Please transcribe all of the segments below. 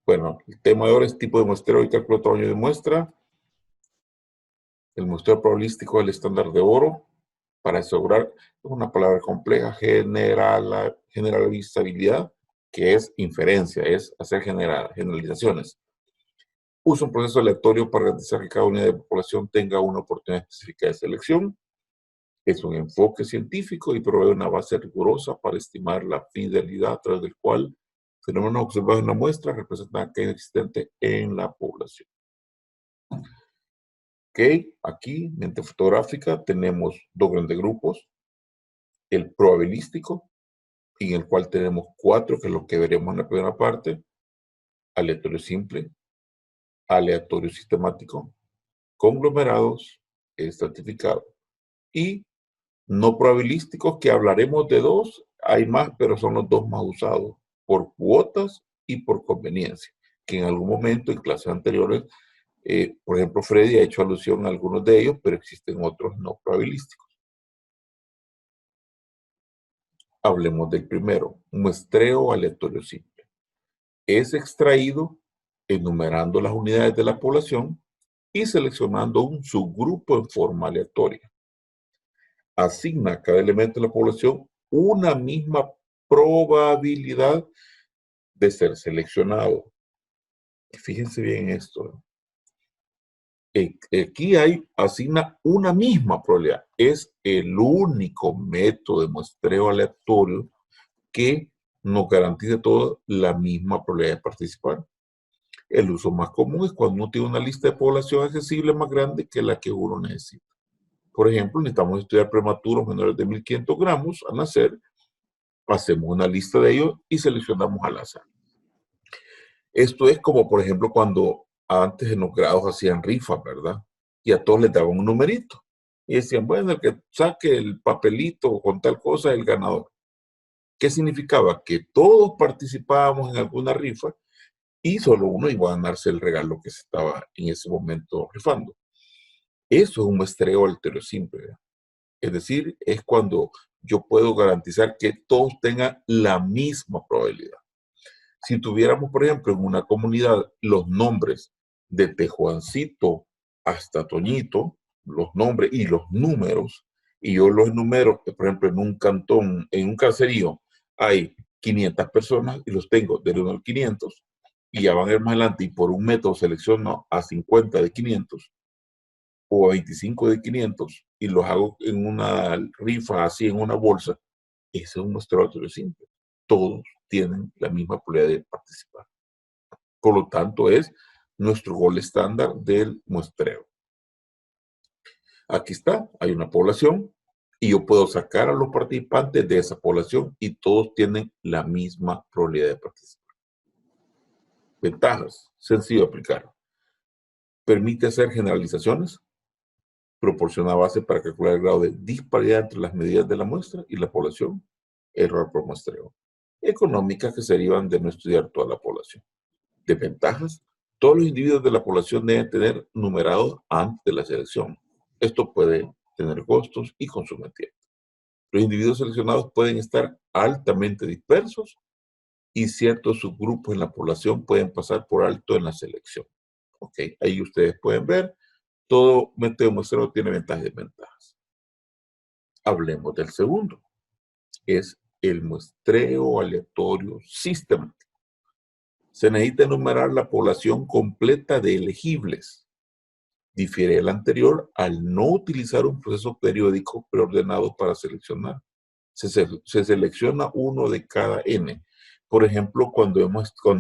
Bueno, el tema de ahora es tipo de muestreo y cálculo de tamaño de muestra. El muestreo probabilístico del estándar de oro para asegurar una palabra compleja, generalizabilidad, que es inferencia, es hacer generalizaciones. Usa un proceso aleatorio para garantizar que cada unidad de población tenga una oportunidad específica de selección. Es un enfoque científico y provee una base rigurosa para estimar la fidelidad a través del cual fenómenos observados en la muestra representan aquello existente en la población. Ok, aquí, mente fotográfica, tenemos dos grandes grupos. El probabilístico, en el cual tenemos 4, que es lo que veremos en la primera parte. Aleatorio simple, aleatorio sistemático, conglomerados, estratificado. Y no probabilísticos, que hablaremos de 2, hay más, pero son los 2 más usados, por cuotas y por conveniencia, que en algún momento en clases anteriores, por ejemplo, Freddy ha hecho alusión a algunos de ellos, pero existen otros no probabilísticos. Hablemos del primero, muestreo aleatorio simple. Es extraído enumerando las unidades de la población y seleccionando un subgrupo en forma aleatoria. Asigna a cada elemento de la población una misma probabilidad de ser seleccionado. Fíjense bien esto. Aquí asigna una misma probabilidad. Es el único método de muestreo aleatorio que nos garantiza toda la misma probabilidad de participar. El uso más común es cuando uno tiene una lista de población accesible más grande que la que uno necesita. Por ejemplo, necesitamos estudiar prematuros menores de 1500 gramos al nacer, hacemos una lista de ellos y seleccionamos al azar. Esto es como, por ejemplo, cuando antes en los grados hacían rifas, ¿verdad? Y a todos les daban un numerito. Y decían, bueno, el que saque el papelito con tal cosa es el ganador. ¿Qué significaba? Que todos participábamos en alguna rifa y solo uno iba a ganarse el regalo que se estaba en ese momento rifando. Eso es un muestreo aleatorio simple, ¿verdad? Es decir, es cuando yo puedo garantizar que todos tengan la misma probabilidad. Si tuviéramos, por ejemplo, en una comunidad los nombres desde Juancito hasta Toñito, los nombres y los números, y yo los enumero, por ejemplo, en un cantón, en un caserío, hay 500 personas y los tengo del 1 al 500, y ya van a ir más adelante y por un método selecciono a 50 de 500 o a 25 de 500 y los hago en una rifa así en una bolsa, ese es un muestreo aleatorio simple. Todos tienen la misma probabilidad de participar. Por lo tanto, es nuestro gol estándar del muestreo. Aquí está, hay una población y yo puedo sacar a los participantes de esa población y todos tienen la misma probabilidad de participar. Ventajas, sencillo de aplicar. Permite hacer generalizaciones, proporciona base para calcular el grado de disparidad entre las medidas de la muestra y la población, error por muestreo. Económicas, que se derivan de no estudiar toda la población. Desventajas, todos los individuos de la población deben tener numerados antes de la selección. Esto puede tener costos y consume tiempo. Los individuos seleccionados pueden estar altamente dispersos y ciertos subgrupos en la población pueden pasar por alto en la selección. Ok, ahí ustedes pueden ver, todo método de muestreo tiene ventajas y desventajas. Hablemos del segundo, es el muestreo aleatorio sistemático. Se necesita enumerar la población completa de elegibles. Difiere el anterior al no utilizar un proceso periódico preordenado para seleccionar. Se selecciona uno de cada N. Por ejemplo,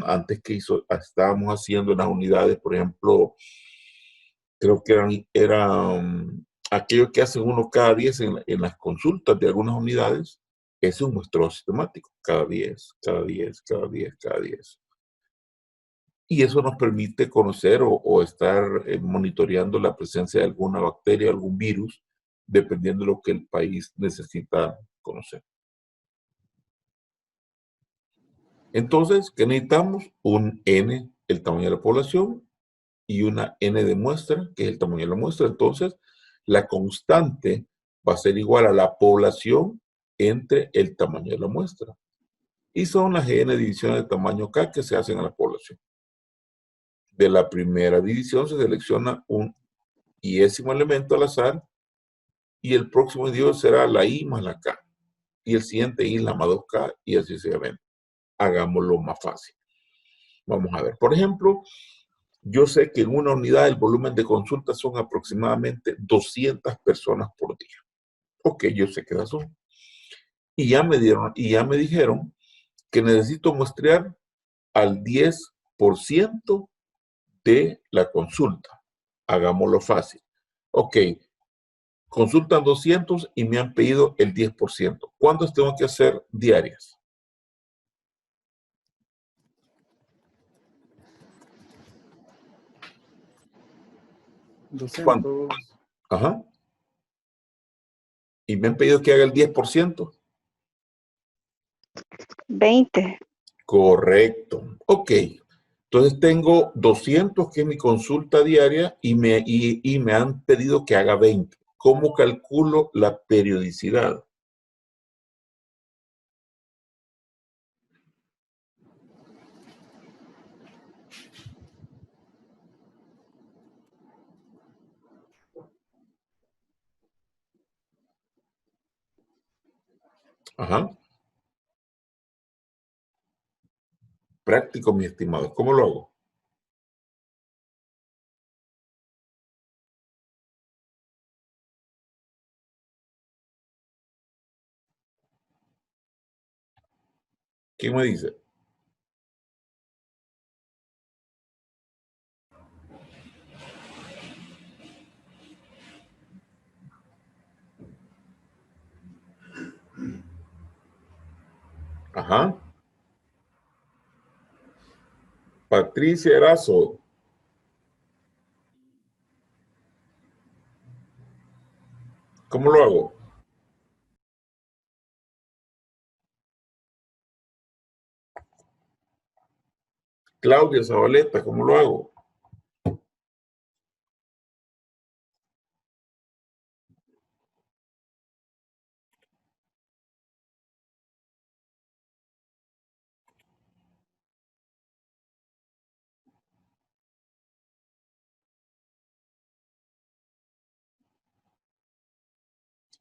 antes que estábamos haciendo las unidades, por ejemplo, creo que eran aquellos que hacen uno cada 10 en las consultas de algunas unidades, es un muestreo sistemático, cada 10, cada 10, cada 10, cada 10. Y eso nos permite conocer o estar monitoreando la presencia de alguna bacteria, algún virus, dependiendo de lo que el país necesita conocer. Entonces, ¿qué necesitamos? Un N, el tamaño de la población, y una N de muestra, que es el tamaño de la muestra. Entonces, la constante va a ser igual a la población entre el tamaño de la muestra. Y son las N divisiones de tamaño K que se hacen a la población. De la primera división se selecciona un iésimo elemento al azar y el próximo individuo será la I más la K. Y el siguiente I la más 2K y así sucesivamente. Hagámoslo más fácil. Vamos a ver. Por ejemplo, yo sé que en una unidad el volumen de consultas son aproximadamente 200 personas por día. Ok, yo sé que esas son. Y ya me dijeron que necesito muestrear al 10% de la consulta. Hagámoslo fácil. Ok, consultan 200 y me han pedido el 10%. ¿Cuántas tengo que hacer diarias? 200. ¿Cuánto? Ajá. Y me han pedido que haga el 10%. 20. Correcto. Ok. Entonces tengo 200 que es mi consulta diaria y me han pedido que haga 20. ¿Cómo calculo la periodicidad? Ajá. Práctico, mi estimado. ¿Cómo lo hago? ¿Quién me dice? Ajá. Patricia Erazo. ¿Cómo lo hago? Claudia Zabaleta, ¿cómo lo hago?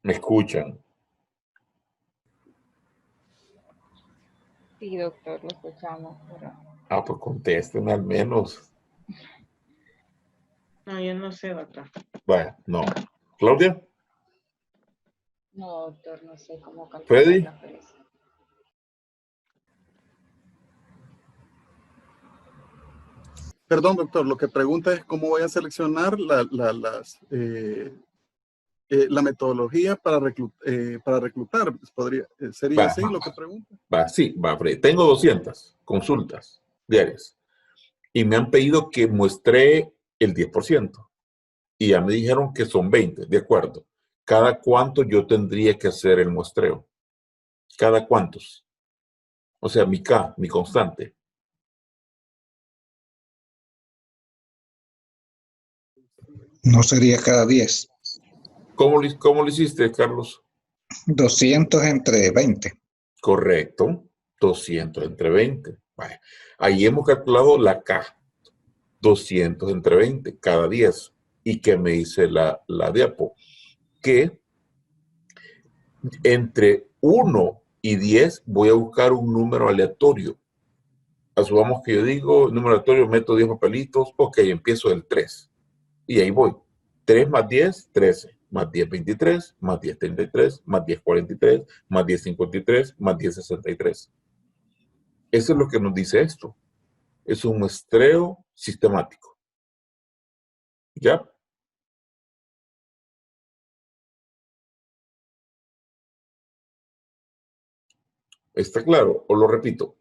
¿Me escuchan? Sí, doctor, lo escuchamos. Pero... Ah, pues contéstenme al menos. No, yo no sé, doctor. Vaya, no. ¿Claudia? No, doctor, no sé cómo calcular ¿Freddy? la pereza. Perdón, doctor, lo que pregunta es cómo voy a seleccionar la metodología para reclutar. ¿Sería Va, así lo que pregunta? va, sí, va, Freddy. Tengo 200 consultas diarias y me han pedido que muestre el 10%. Y ya me dijeron que son 20, de acuerdo. ¿Cada cuánto yo tendría que hacer el muestreo? ¿Cada cuántos? O sea, mi K, mi constante. No sería cada 10. ¿Cómo lo hiciste, Carlos? 200 entre 20. Correcto. 200 entre 20. Vale. Ahí hemos calculado la K. 200 entre 20, cada 10. ¿Y qué me dice la diapo? Que entre 1 y 10 voy a buscar un número aleatorio. Asumamos que yo digo, número aleatorio, meto 10 papelitos, ok, empiezo del 3. Y ahí voy. 3 más 10, 13. Más 10, 23. Más 10, 33. Más 10, 43. Más 10, 53. Más 10, 63. Eso es lo que nos dice esto. Es un muestreo sistemático. ¿Ya? ¿Está claro? ¿O lo repito?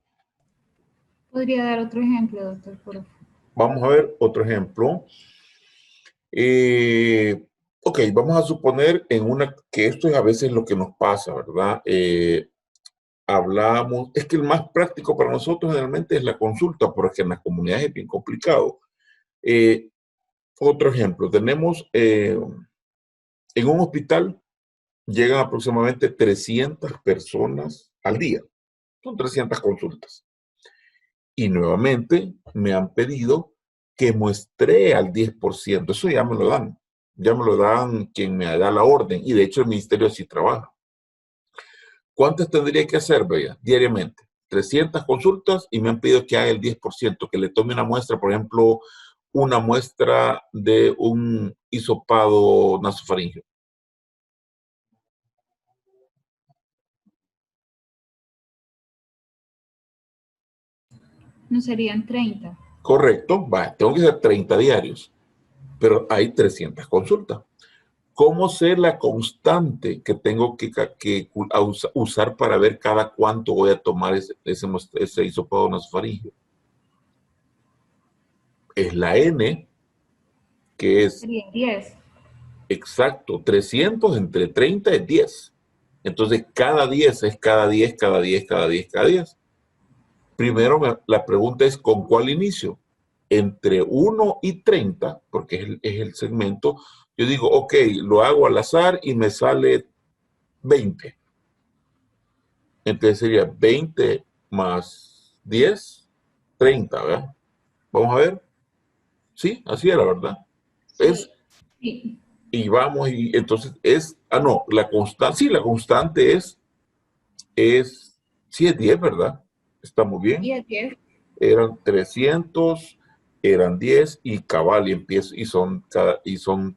¿Podría dar otro ejemplo, doctor? Por favor? Vamos a ver otro ejemplo. Ok, vamos a suponer que esto es a veces lo que nos pasa, ¿verdad? Hablamos, es que el más práctico para nosotros generalmente es la consulta, porque en las comunidades es bien complicado. Otro ejemplo, tenemos en un hospital llegan aproximadamente 300 personas al día. Son 300 consultas. Y nuevamente me han pedido que muestree al 10%. Eso ya me lo dan. Ya me lo dan quien me da la orden. Y de hecho el ministerio así trabaja. ¿Cuántas tendría que hacer, Bella? Diariamente. 300 consultas y me han pedido que haga el 10%, que le tome una muestra, por ejemplo, una muestra de un hisopado nasofaríngeo. No serían 30. Correcto, va, tengo que hacer 30 diarios, pero hay 300 consultas. ¿Cómo sé la constante que tengo que usar para ver cada cuánto voy a tomar ese hisopado nasofaríngeo? Es la N, que es Sería 10. exacto, 300 entre 30 es 10. Entonces, cada 10 es cada 10, cada 10, cada 10, cada 10. Primero, la pregunta es, ¿con cuál inicio? Entre 1 y 30, porque es el segmento. Yo digo, ok, lo hago al azar y me sale 20. Entonces sería 20 más 10, 30, ¿verdad? Vamos a ver. Sí, así era, ¿verdad? Es, Sí. y vamos, y entonces es, no, la constante, sí, la constante sí es 10, ¿verdad? Está muy bien. Y es 10. Eran 300, eran 10 y cabal, y empiezo, y son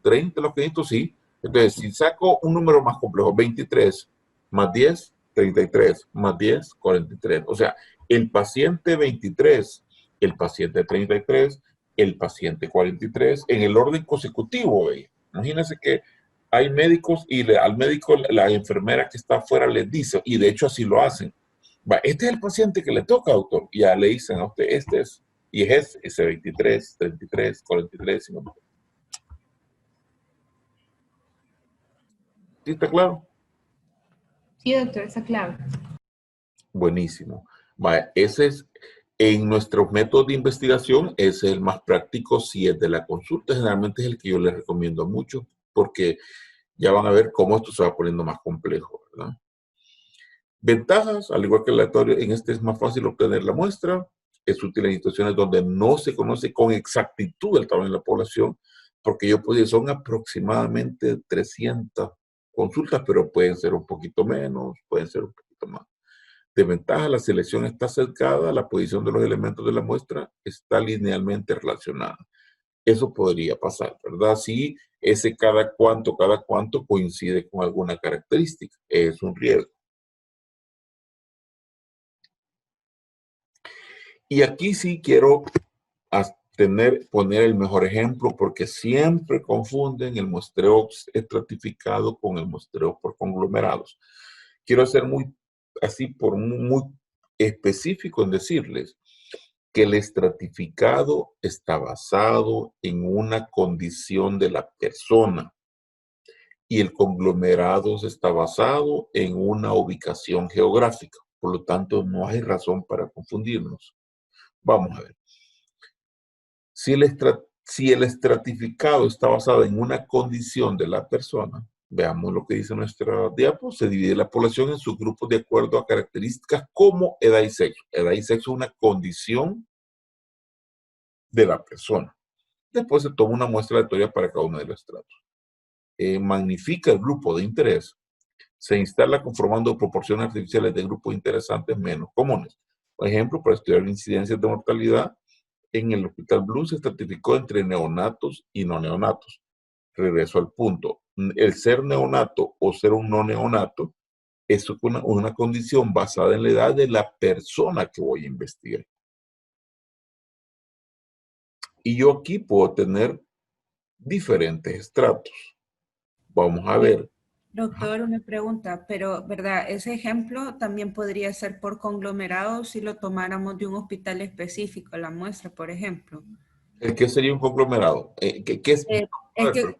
30 los que necesito, sí. Entonces, si saco un número más complejo, 23 más 10, 33, más 10, 43. O sea, el paciente 23, el paciente 33, el paciente 43, en el orden consecutivo, ¿ve? Imagínense que hay médicos y al médico, la enfermera que está afuera les dice, y de hecho así lo hacen. Va, este es el paciente que le toca, doctor. Y ya le dicen a usted, este es, y es ese 23, 33, 43, 50. ¿Sí está claro? Sí, doctor, está claro. Buenísimo. Va, ese es, en nuestros métodos de investigación, ese es el más práctico si es de la consulta. Generalmente es el que yo les recomiendo mucho, porque ya van a ver cómo esto se va poniendo más complejo, ¿verdad? Ventajas, al igual que el aleatorio, en este es más fácil obtener la muestra. Es útil en situaciones donde no se conoce con exactitud el tamaño de la población, porque yo puedo decir, son aproximadamente 300 consultas, pero pueden ser un poquito menos, pueden ser un poquito más. De ventaja, la selección está cercada, la posición de los elementos de la muestra está linealmente relacionada. Eso podría pasar, ¿verdad? Si ese cada cuánto coincide con alguna característica, es un riesgo. Y aquí sí quiero poner el mejor ejemplo porque siempre confunden el muestreo estratificado con el muestreo por conglomerados. Quiero ser muy específico en decirles que el estratificado está basado en una condición de la persona y el conglomerado está basado en una ubicación geográfica. Por lo tanto, no hay razón para confundirnos. Vamos a ver. Si el estratificado está basado en una condición de la persona, veamos lo que dice nuestra diapo, se divide la población en subgrupos de acuerdo a características como edad y sexo. Edad y sexo es una condición de la persona. Después se toma una muestra aleatoria para cada uno de los estratos. Magnifica el grupo de interés. Se instala conformando proporciones artificiales de grupos interesantes menos comunes. Por ejemplo, para estudiar incidencias de mortalidad, en el Hospital Blue se estratificó entre neonatos y no neonatos. Regreso al punto. El ser neonato o ser un no neonato es una condición basada en la edad de la persona que voy a investigar. Y yo aquí puedo tener diferentes estratos. Vamos a ver. Doctor, una pregunta, pero, ¿verdad? Ese ejemplo también podría ser por conglomerado si lo tomáramos de un hospital específico, la muestra, por ejemplo. ¿Qué sería un conglomerado? ¿Qué es? Es que,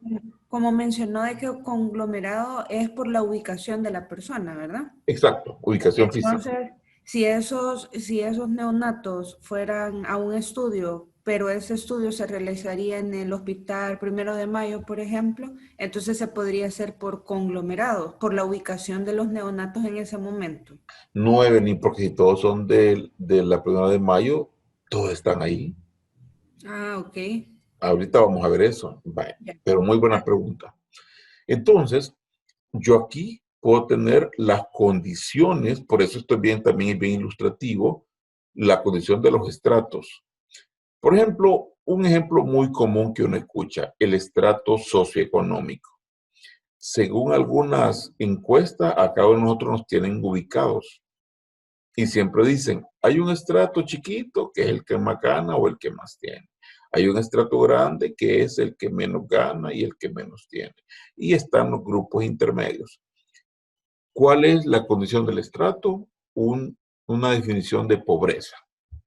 como mencionó, de que conglomerado es por la ubicación de la persona, ¿verdad? Exacto, ubicación física. Entonces, si esos neonatos fueran a un estudio, pero ese estudio se realizaría en el Hospital 1 de Mayo, por ejemplo, entonces se podría hacer por conglomerado, por la ubicación de los neonatos en ese momento. 9, ni porque si todos son de la 1 de Mayo, todos están ahí. Ah, ok. Ahorita vamos a ver eso. Vale, Ya. pero muy buena pregunta. Entonces, yo aquí puedo tener las condiciones, por eso estoy bien, también es bien ilustrativo, la condición de los estratos. Por ejemplo, un ejemplo muy común que uno escucha, el estrato socioeconómico. Según algunas encuestas, a cada uno de nosotros nos tienen ubicados. Y siempre dicen, hay un estrato chiquito que es el que más gana o el que más tiene. Hay un estrato grande que es el que menos gana y el que menos tiene. Y están los grupos intermedios. ¿Cuál es la condición del estrato? Una definición de pobreza.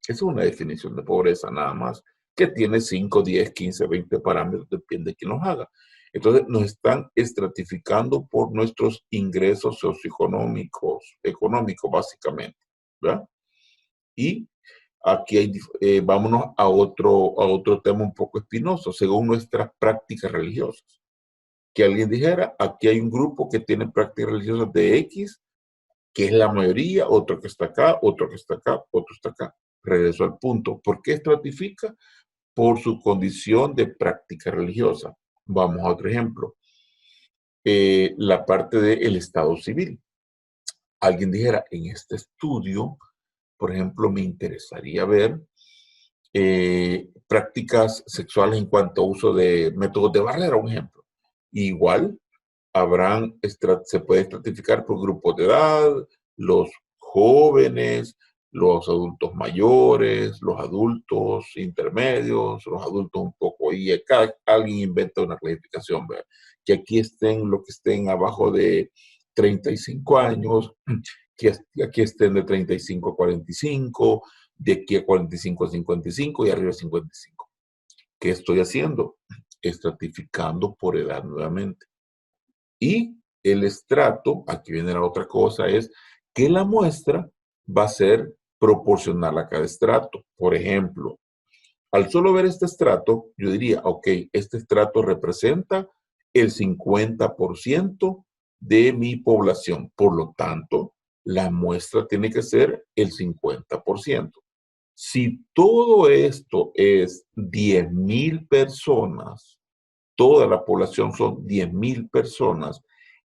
Es una definición de pobreza nada más, que tiene 5, 10, 15, 20 parámetros, depende de quién los haga. Entonces nos están estratificando por nuestros ingresos socioeconómicos, económicos básicamente, ¿verdad? Y aquí vámonos a otro tema un poco espinoso, según nuestras prácticas religiosas. Que alguien dijera, aquí hay un grupo que tiene prácticas religiosas de X, que es la mayoría, otro que está acá, otro que está acá, otro está acá. Regreso al punto. ¿Por qué estratifica? Por su condición de práctica religiosa. Vamos a otro ejemplo. La parte del estado civil. Alguien dijera, en este estudio, por ejemplo, me interesaría ver prácticas sexuales en cuanto a uso de métodos de barrera, un ejemplo. Igual, se puede estratificar por grupos de edad, los jóvenes, los adultos mayores, los adultos intermedios, los adultos un poco, y acá alguien inventa una clasificación, ¿verdad? Que aquí estén los que estén abajo de 35 años, que aquí estén de 35 a 45, de aquí a 45 a 55 y arriba a 55. ¿Qué estoy haciendo? Estratificando por edad nuevamente. Y el estrato, aquí viene la otra cosa, es que la muestra va a ser proporcional a cada estrato. Por ejemplo, al solo ver este estrato, yo diría, ok, este estrato representa el 50% de mi población. Por lo tanto, la muestra tiene que ser el 50%. Si todo esto es 10,000 personas, toda la población son 10,000 personas,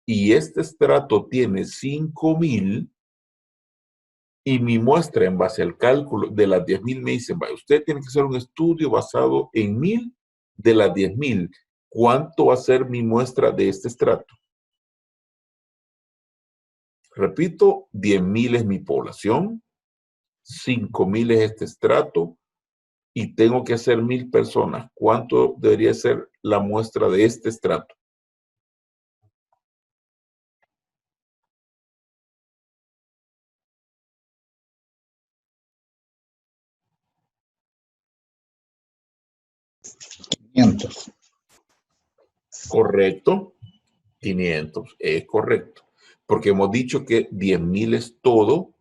y este estrato tiene 5,000, y mi muestra en base al cálculo de las 10,000 me dicen, vaya, usted tiene que hacer un estudio basado en 1,000 de las 10,000. ¿Cuánto va a ser mi muestra de este estrato? Repito, 10,000 es mi población, 5,000 es este estrato, y tengo que hacer 1,000 personas. ¿Cuánto debería ser la muestra de este estrato? $500. Correcto, 500, es correcto. Porque hemos dicho que 10,000 es todo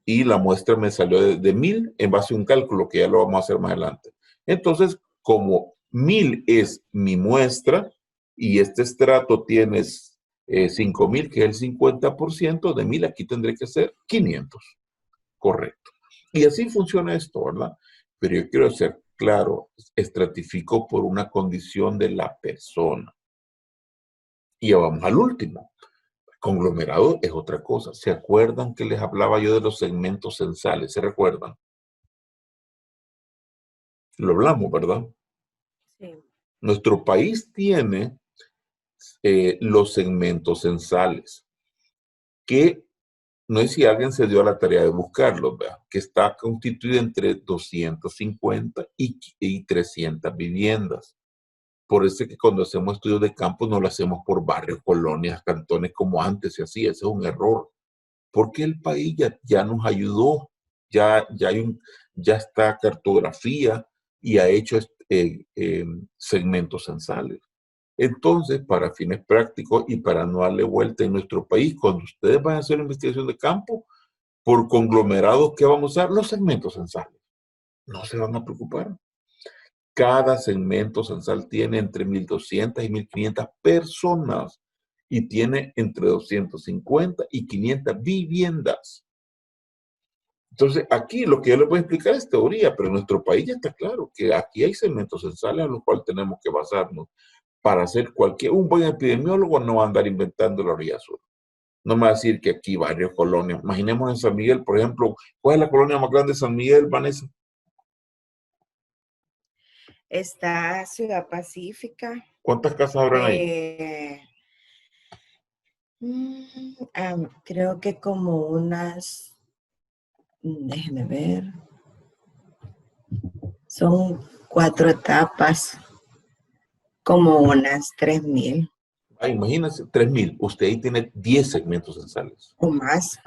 y la muestra me salió de 1,000 en base a un cálculo que ya lo vamos a hacer más adelante. Entonces, como 1,000 es mi muestra y este estrato tiene 5,000, que es el 50%, de 1,000 aquí tendré que ser 500. Correcto. Y así funciona esto, ¿verdad? Pero yo quiero ser claro, estratifico por una condición de la persona. Y ya vamos al último. Conglomerado es otra cosa. ¿Se acuerdan que les hablaba yo de los segmentos censales? ¿Se recuerdan? Lo hablamos, ¿verdad? Sí. Nuestro país tiene los segmentos censales, que no sé si alguien se dio a la tarea de buscarlos, ¿verdad? Que está constituido entre 250 y 300 viviendas. Por eso es que cuando hacemos estudios de campo no lo hacemos por barrios, colonias, cantones como antes se hacía. Ese es un error. Porque el país ya nos ayudó, ya está cartografía y ha hecho segmentos censales. Entonces, para fines prácticos y para no darle vuelta en nuestro país, cuando ustedes van a hacer investigación de campo, por conglomerados, ¿qué vamos a usar? Los segmentos censales. No se van a preocupar. Cada segmento censal tiene entre 1,200 y 1,500 personas y tiene entre 250 y 500 viviendas. Entonces, aquí lo que yo les voy a explicar es teoría, pero en nuestro país ya está claro que aquí hay segmentos censales a los cuales tenemos que basarnos para hacer un buen epidemiólogo no va a andar inventando la orilla sur. No me va a decir que aquí varios colonias. Imaginemos en San Miguel, por ejemplo, ¿cuál es la colonia más grande de San Miguel, Vanessa? Está Ciudad Pacífica. ¿Cuántas casas habrán ahí? Creo que como unas, déjeme ver, son 4 etapas, como unas 3,000 Imagínense, 3,000. Usted ahí tiene 10 segmentos censales. o más.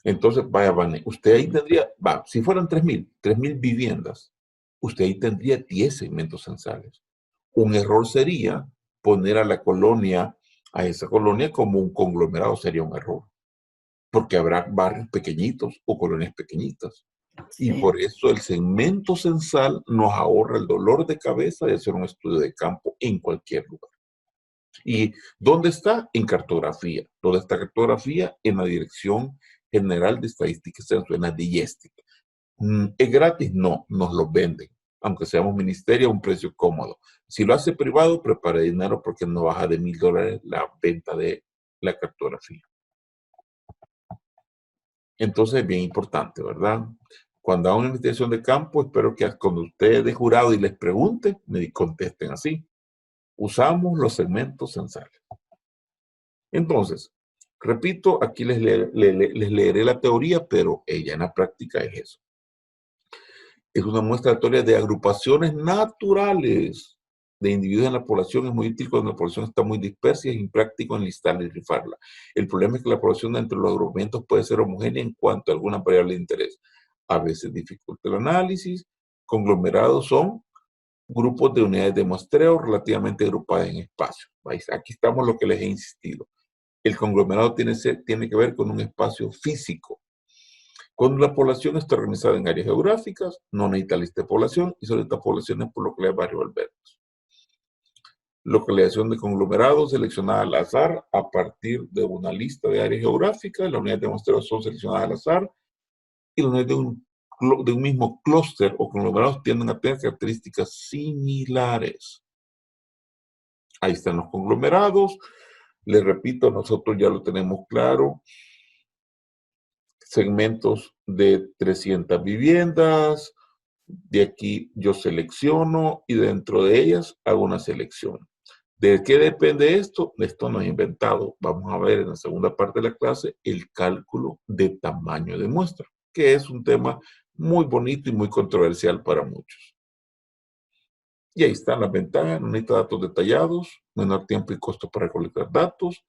Entonces, vaya, Vane, usted ahí tendría, si fueran 3,000 viviendas, usted ahí tendría 10 segmentos censales. Un error sería poner a esa colonia como un conglomerado, sería un error. Porque habrá barrios pequeñitos o colonias pequeñitas. Sí. Y por eso el segmento censal nos ahorra el dolor de cabeza de hacer un estudio de campo en cualquier lugar. ¿Y dónde está? En cartografía. ¿Dónde está cartografía? En la Dirección General de Estadística y Censo, en la DIESTIC. ¿Es gratis? No, nos lo venden. Aunque seamos ministerio a un precio cómodo. Si lo hace privado, prepare dinero porque no baja de $1,000 la venta de la cartografía. Entonces es bien importante, ¿verdad? Cuando hago una investigación de campo, espero que cuando ustedes de jurado y les pregunte, me contesten así. Usamos los segmentos censales. Entonces, repito, aquí les leeré la teoría, pero ella en la práctica es eso. Es una muestra aleatoria de agrupaciones naturales de individuos en la población. Es muy útil cuando la población está muy dispersa y es impráctico enlistarla y rifarla. El problema es que la población entre los agrupamientos puede ser homogénea en cuanto a alguna variable de interés. A veces dificulta el análisis. Conglomerados son grupos de unidades de muestreo relativamente agrupadas en espacio. Aquí estamos lo que les he insistido. El conglomerado tiene que ver con un espacio físico. Cuando la población está organizada en áreas geográficas, no necesita lista de población y solo necesita poblaciones por localidad de barrios albertos. Localización de conglomerados seleccionada al azar a partir de una lista de áreas geográficas. Las unidades de muestreo son seleccionadas al azar y las unidades de un mismo clúster o conglomerados tienden a tener características similares. Ahí están los conglomerados. Les repito, nosotros ya lo tenemos claro. Segmentos de 300 viviendas. De aquí yo selecciono y dentro de ellas hago una selección. ¿De qué depende esto? Esto no es inventado. Vamos a ver en la segunda parte de la clase el cálculo de tamaño de muestra, que es un tema muy bonito y muy controversial para muchos. Y ahí están las ventajas. No necesita datos detallados, menor tiempo y costo para recolectar datos.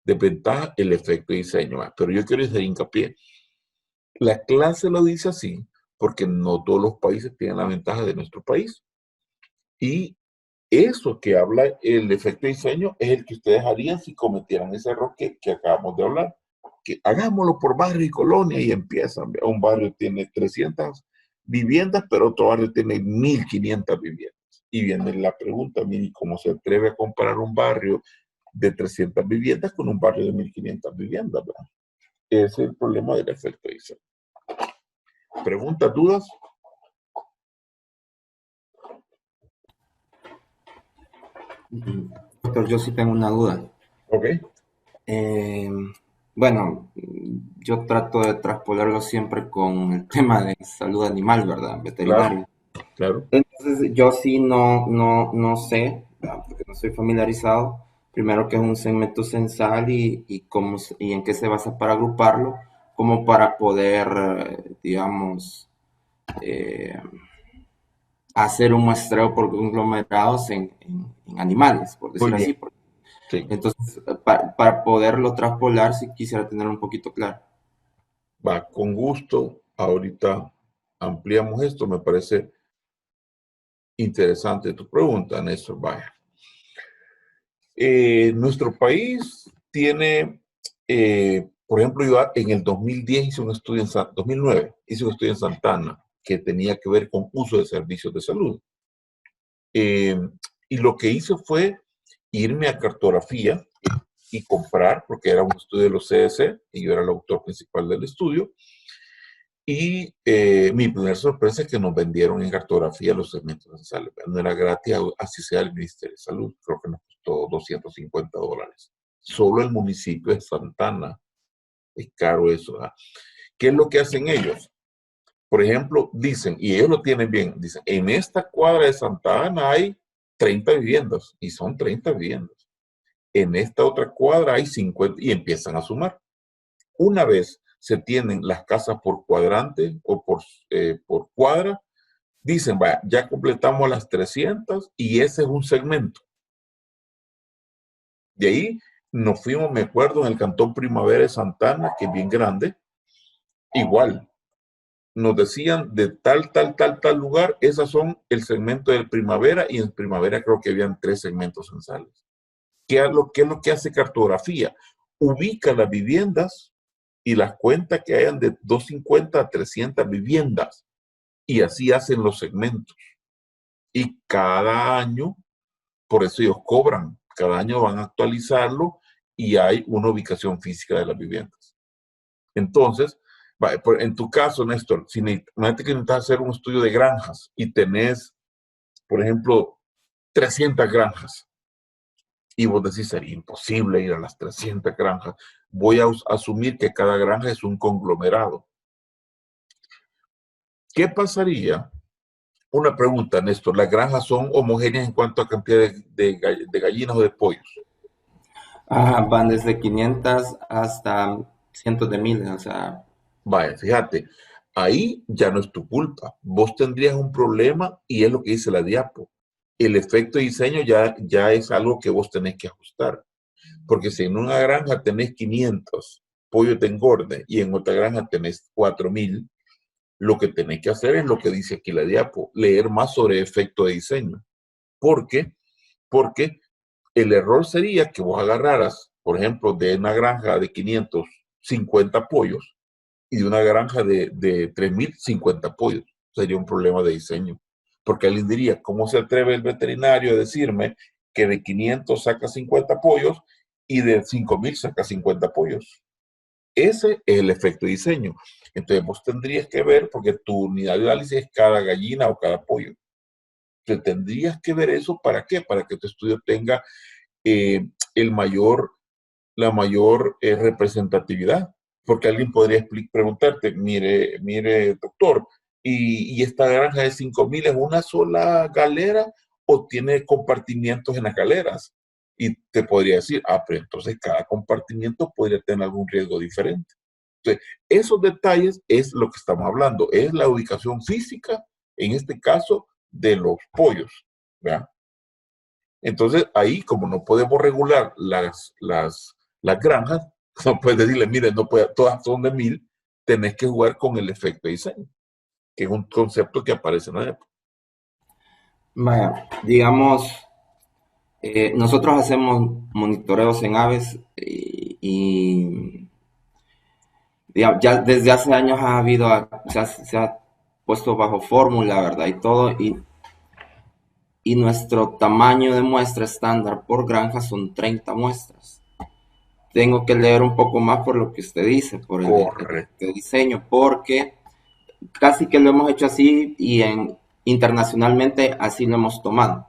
Desventaja, el efecto de diseño. Pero yo quiero hacer hincapié. La clase lo dice así porque no todos los países tienen la ventaja de nuestro país. Y eso que habla el efecto de diseño es el que ustedes harían si cometieran ese error que acabamos de hablar. Que hagámoslo por barrio y colonia y empiezan. Un barrio tiene 300 viviendas, pero otro barrio tiene 1,500 viviendas. Y viene la pregunta, mire, ¿cómo se atreve a comparar un barrio de 300 viviendas con un barrio de 1,500 viviendas? ¿Verdad? Ese es el problema del efecto de diseño. ¿Preguntas, dudas? Doctor, yo sí tengo una duda. Ok. Bueno, yo trato de traspolarlo siempre con el tema de salud animal, ¿verdad? Veterinario. Claro. Entonces, yo sí no sé, porque no estoy familiarizado, primero qué es un segmento censal y en qué se basa para agruparlo, como para poder, digamos, hacer un muestreo por conglomerados en animales, por decirlo así. Sí. Entonces, para poderlo traspolar, sí quisiera tenerlo un poquito claro. Va, con gusto. Ahorita ampliamos esto. Me parece interesante tu pregunta, Néstor. Vaya. Nuestro país tiene, por ejemplo, yo en el 2010 hice un estudio 2009 hice un estudio en Santana que tenía que ver con uso de servicios de salud. Y lo que hice fue irme a cartografía y comprar, porque era un estudio de los CDC y yo era el autor principal del estudio, Y mi primera sorpresa es que nos vendieron en cartografía los segmentos censales. No era gratis, así sea el Ministerio de Salud. Creo que nos costó $250. Solo el municipio de Santana. Es caro eso, ¿verdad? ¿Qué es lo que hacen ellos? Por ejemplo, dicen, y ellos lo tienen bien, dicen, en esta cuadra de Santa Ana hay 30 viviendas, y son 30 viviendas. En esta otra cuadra hay 50, y empiezan a sumar. Una vez se tienen las casas por cuadrante o por cuadra, dicen, vaya, ya completamos las 300 y ese es un segmento. De ahí nos fuimos, me acuerdo, en el Cantón Primavera de Santana, que es bien grande, igual. Nos decían de tal lugar, esas son el segmento del Primavera, y en Primavera creo que habían 3 segmentos censales. ¿Qué es lo que hace cartografía? Ubica las viviendas y las cuenta que hayan de 250 a 300 viviendas, y así hacen los segmentos. Y cada año, por eso ellos cobran, cada año van a actualizarlo y hay una ubicación física de las viviendas. Entonces, en tu caso, Néstor, imagínate que necesitas hacer un estudio de granjas y tenés, por ejemplo, 300 granjas. Y vos decís, sería imposible ir a las 300 granjas. Voy a asumir que cada granja es un conglomerado. ¿Qué pasaría? Una pregunta, Néstor. ¿Las granjas son homogéneas en cuanto a cantidad de gallinas o de pollos? Van desde 500 hasta cientos de miles, o sea. Vaya, fíjate, ahí ya no es tu culpa. Vos tendrías un problema y es lo que dice la diapo. El efecto de diseño ya es algo que vos tenés que ajustar. Porque si en una granja tenés 500 pollos de engorde y en otra granja tenés 4000, lo que tenés que hacer es lo que dice aquí la diapo, leer más sobre efecto de diseño. ¿Por qué? Porque el error sería que vos agarraras, por ejemplo, de una granja de 550 pollos y de una granja de 3050 pollos. Sería un problema de diseño. Porque alguien diría, ¿cómo se atreve el veterinario a decirme que de 500 saca 50 pollos y de 5000 saca 50 pollos? Ese es el efecto de diseño. Entonces vos tendrías que ver, porque tu unidad de análisis es cada gallina o cada pollo. Entonces tendrías que ver eso, ¿para qué? Para que tu estudio tenga la mayor representatividad. Porque alguien podría preguntarte, mire, doctor, ¿y esta granja de 5000 es una sola galera o tiene compartimientos en las galeras? Y te podría decir, pero entonces cada compartimiento podría tener algún riesgo diferente. Entonces, esos detalles es lo que estamos hablando, es la ubicación física, en este caso, de los pollos, ¿verdad? Entonces, ahí, como no podemos regular las granjas, no puedes decirle, mire, no puede, todas son de 1000, tenés que jugar con el efecto de diseño, que es un concepto que aparece en la época. Vaya, digamos, nosotros hacemos monitoreos en aves y ya desde hace años se ha puesto bajo fórmula, ¿verdad? Y todo, y nuestro tamaño de muestra estándar por granja son 30 muestras. Tengo que leer un poco más por lo que usted dice, por el diseño, porque casi que lo hemos hecho así y internacionalmente así lo hemos tomado.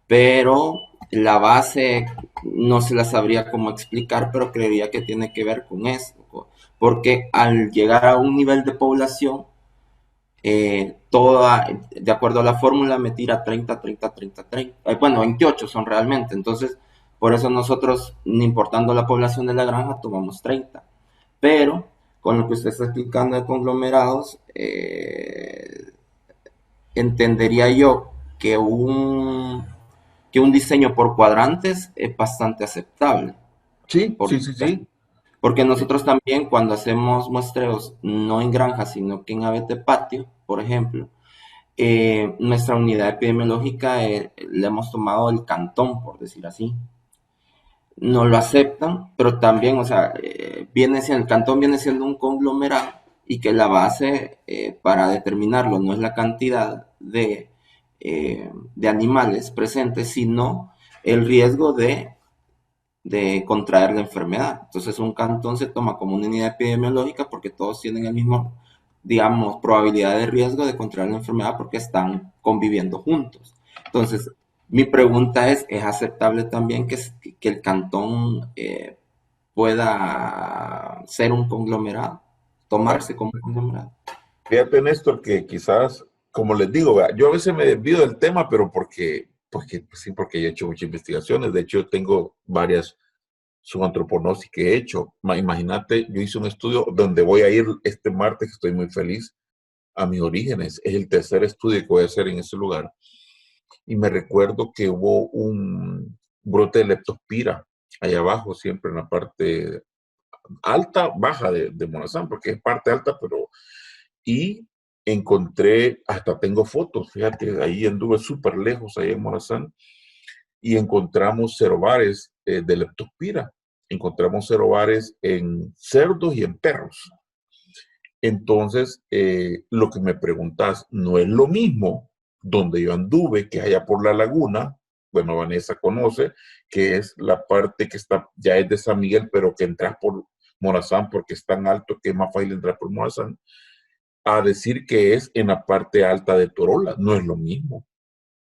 Pero la base no se la sabría cómo explicar, pero creería que tiene que ver con esto, porque al llegar a un nivel de población, de acuerdo a la fórmula, me tira 30, 30, 30, 30. Bueno, 28 son realmente. Entonces, por eso nosotros, no importando la población de la granja, tomamos 30. Pero, con lo que usted está explicando de conglomerados, entendería yo que un diseño por cuadrantes es bastante aceptable. Sí. Porque nosotros también cuando hacemos muestreos, no en granjas, sino que en aves de patio, por ejemplo, nuestra unidad epidemiológica le hemos tomado el cantón, por decir así. No lo aceptan, pero también, o sea, el cantón viene siendo un conglomerado y que la base para determinarlo no es la cantidad de animales presentes, sino el riesgo de contraer la enfermedad. Entonces un cantón se toma como una unidad epidemiológica porque todos tienen el mismo digamos, probabilidad de riesgo de contraer la enfermedad porque están conviviendo juntos. Entonces, mi pregunta ¿es aceptable también que el cantón pueda ser un conglomerado, tomarse como un conglomerado? Fíjate, Néstor, que quizás, como les digo, vea, yo a veces me desvío del tema, pero porque sí, porque yo he hecho muchas investigaciones. De hecho, yo tengo varias subantropognosis que he hecho. Imagínate, yo hice un estudio donde voy a ir este martes, que estoy muy feliz, a mis orígenes. Es el tercer estudio que voy a hacer en ese lugar. Y me recuerdo que hubo un brote de leptospira allá abajo, siempre en la parte alta, baja de Morazán, porque es parte alta, pero... Y encontré, hasta tengo fotos, fíjate, ahí anduve súper lejos, ahí en Morazán, y encontramos cerobares de leptospira. Encontramos cerobares en cerdos y en perros. Entonces, lo que me preguntas, no es lo mismo donde yo anduve, que es allá por la laguna, bueno, Vanessa conoce, que es la parte que está, ya es de San Miguel, pero que entras por Morazán porque es tan alto que es más fácil entrar por Morazán, a decir que es en la parte alta de Torola. No es lo mismo,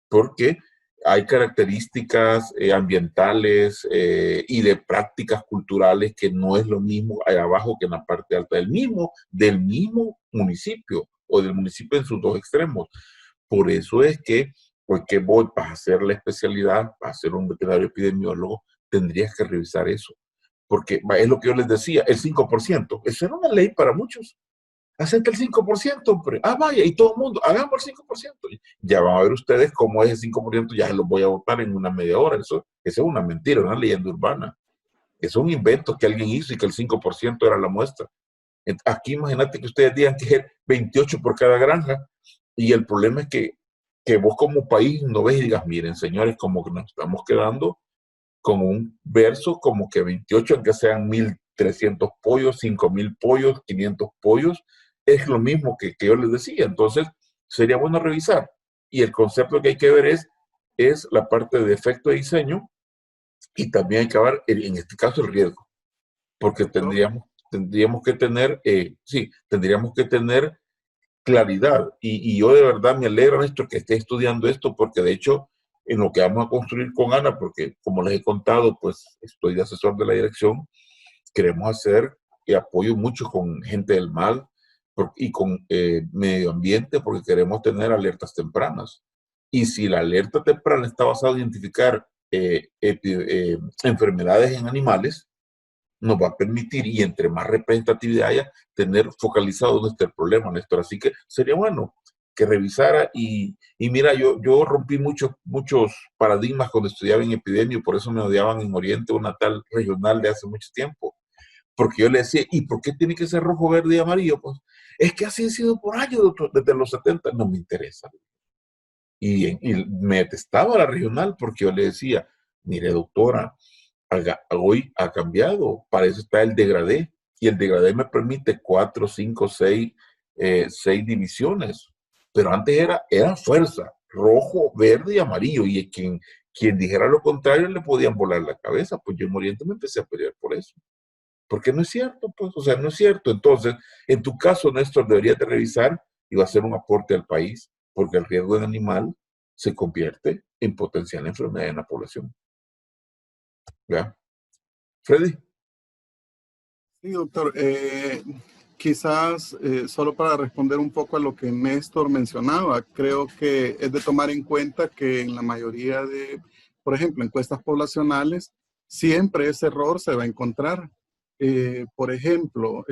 porque hay características ambientales y de prácticas culturales que no es lo mismo allá abajo que en la parte alta del mismo municipio o del municipio en sus dos extremos. Por eso es que, pues que vos vas a hacer la especialidad, vas a ser un veterinario epidemiólogo, tendrías que revisar eso. Porque es lo que yo les decía, el 5%, eso era una ley para muchos. Acepta el 5%, hombre. Ah, vaya, y todo el mundo, hagamos el 5%. Ya van a ver ustedes cómo es el 5%, ya se los voy a votar en una media hora. Eso es una mentira, una leyenda urbana. Es un invento que alguien hizo y que el 5% era la muestra. Aquí imagínate que ustedes digan que es 28 por cada granja, y el problema es que vos como país no ves y digas, miren, señores, como que nos estamos quedando con un verso como que 28, aunque sean 1.300 pollos, 5.000 pollos, 500 pollos, es lo mismo que yo les decía. Entonces, sería bueno revisar. Y el concepto que hay que ver es la parte de efecto de diseño, y también hay que ver, en este caso, el riesgo. Porque tendríamos que tener, sí, tendríamos que tener claridad. Y yo de verdad me alegra, Néstor, que esté estudiando esto, porque de hecho, en lo que vamos a construir con Ana, porque como les he contado, pues estoy de asesor de la dirección, queremos hacer y apoyo mucho con gente del mar y con medio ambiente, porque queremos tener alertas tempranas. Y si la alerta temprana está basada en identificar enfermedades en animales, nos va a permitir, y entre más representatividad haya, tener focalizado dónde está el problema, Néstor. Así que sería bueno que revisara. Y mira, yo rompí muchos paradigmas cuando estudiaba en epidemia, por eso me odiaban en Oriente, una tal regional de hace mucho tiempo. Porque yo le decía, ¿y por qué tiene que ser rojo, verde y amarillo? Pues es que así ha sido por años, doctor, desde los 70, no me interesa. Y me detestaba la regional porque yo le decía, mire, doctora, hoy ha cambiado, para eso está el degradé, y el degradé me permite 4, 5, 6 divisiones, pero antes era fuerza, rojo, verde y amarillo, y quien dijera lo contrario le podían volar la cabeza. Pues yo en Oriente me empecé a pelear por eso, porque no es cierto, pues, o sea, no es cierto. Entonces, en tu caso, Néstor, deberías de revisar y va a ser un aporte al país, porque el riesgo del animal se convierte en potencial enfermedad en la población. ¿Ya? Freddy. Sí, doctor. Quizás solo para responder un poco a lo que Néstor mencionaba, creo que es de tomar en cuenta que en la mayoría de, por ejemplo, encuestas poblacionales, siempre ese error se va a encontrar. Por ejemplo,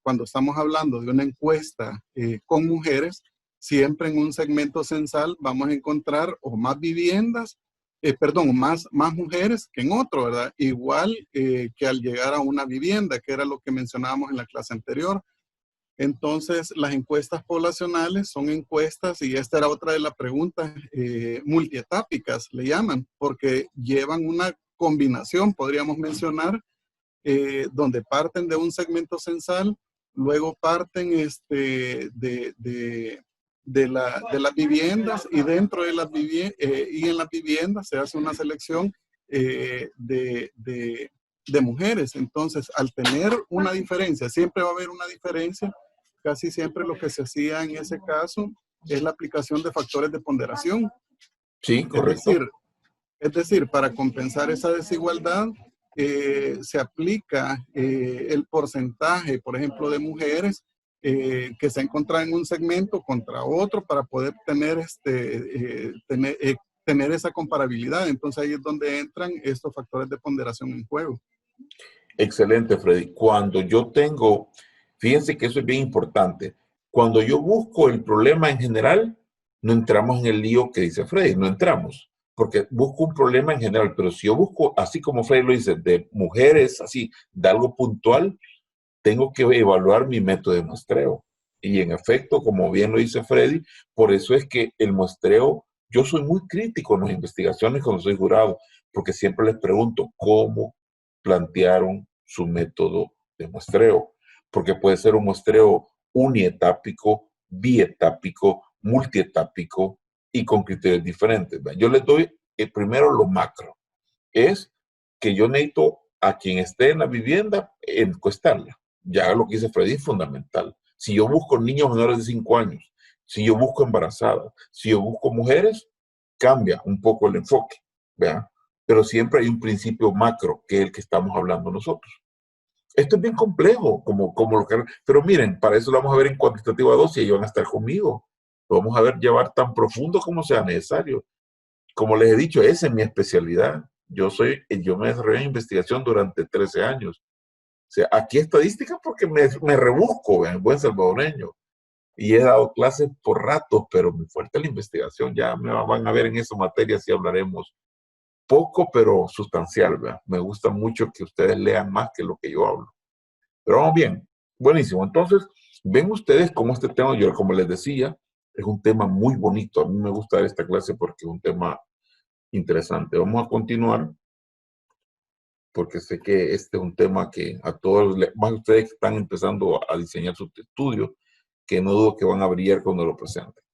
cuando estamos hablando de una encuesta con mujeres, siempre en un segmento censal vamos a encontrar o más viviendas, más mujeres que en otro, ¿verdad? Igual que al llegar a una vivienda, que era lo que mencionábamos en la clase anterior. Entonces, las encuestas poblacionales son encuestas, y esta era otra de las preguntas, multietápicas, le llaman, porque llevan una combinación, podríamos mencionar, donde parten de un segmento censal, luego parten de las viviendas, y dentro de las viviendas y en las viviendas se hace una selección de mujeres. Entonces, al tener una diferencia, siempre va a haber una diferencia, casi siempre lo que se hacía en ese caso es la aplicación de factores de ponderación. Sí, correcto. Es decir, para compensar esa desigualdad, se aplica el porcentaje, por ejemplo, de mujeres que se encuentran en un segmento contra otro para poder tener, tener esa comparabilidad. Entonces ahí es donde entran estos factores de ponderación en juego. Excelente, Freddy. Cuando yo tengo, fíjense que eso es bien importante. Cuando yo busco el problema en general, no entramos en el lío que dice Freddy, no entramos, porque busco un problema en general, pero si yo busco, así como Freddy lo dice, de mujeres, así, de algo puntual, tengo que evaluar mi método de muestreo. Y en efecto, como bien lo dice Freddy, por eso es que el muestreo, yo soy muy crítico en las investigaciones cuando soy jurado, porque siempre les pregunto cómo plantearon su método de muestreo, porque puede ser un muestreo unietápico, bietápico, multietápico y con criterios diferentes. Yo les doy primero lo macro, es que yo necesito a quien esté en la vivienda encuestarla. Ya lo que dice Freddy es fundamental. Si yo busco niños menores de 5 años, si yo busco embarazadas, si yo busco mujeres, cambia un poco el enfoque, ¿vean? Pero siempre hay un principio macro, que es el que estamos hablando nosotros. Esto es bien complejo, como lo que... Pero miren, para eso lo vamos a ver en cuantitativa 2 y ellos van a estar conmigo. Lo vamos a ver llevar tan profundo como sea necesario. Como les he dicho, esa es mi especialidad. Yo me desarrollé en investigación durante 13 años. O sea, aquí estadística porque me rebusco en buen salvadoreño. Y he dado clases por ratos, pero muy fuerte la investigación. Ya me van a ver en esa materia si hablaremos poco, pero sustancial, ¿verdad? Me gusta mucho que ustedes lean más que lo que yo hablo. Pero vamos bien, buenísimo. Entonces, ven ustedes cómo este tema, yo como les decía, es un tema muy bonito. A mí me gusta dar esta clase porque es un tema interesante. Vamos a continuar, porque sé que este es un tema que a todos, más ustedes que están empezando a diseñar sus estudios, que no dudo que van a brillar cuando lo presenten.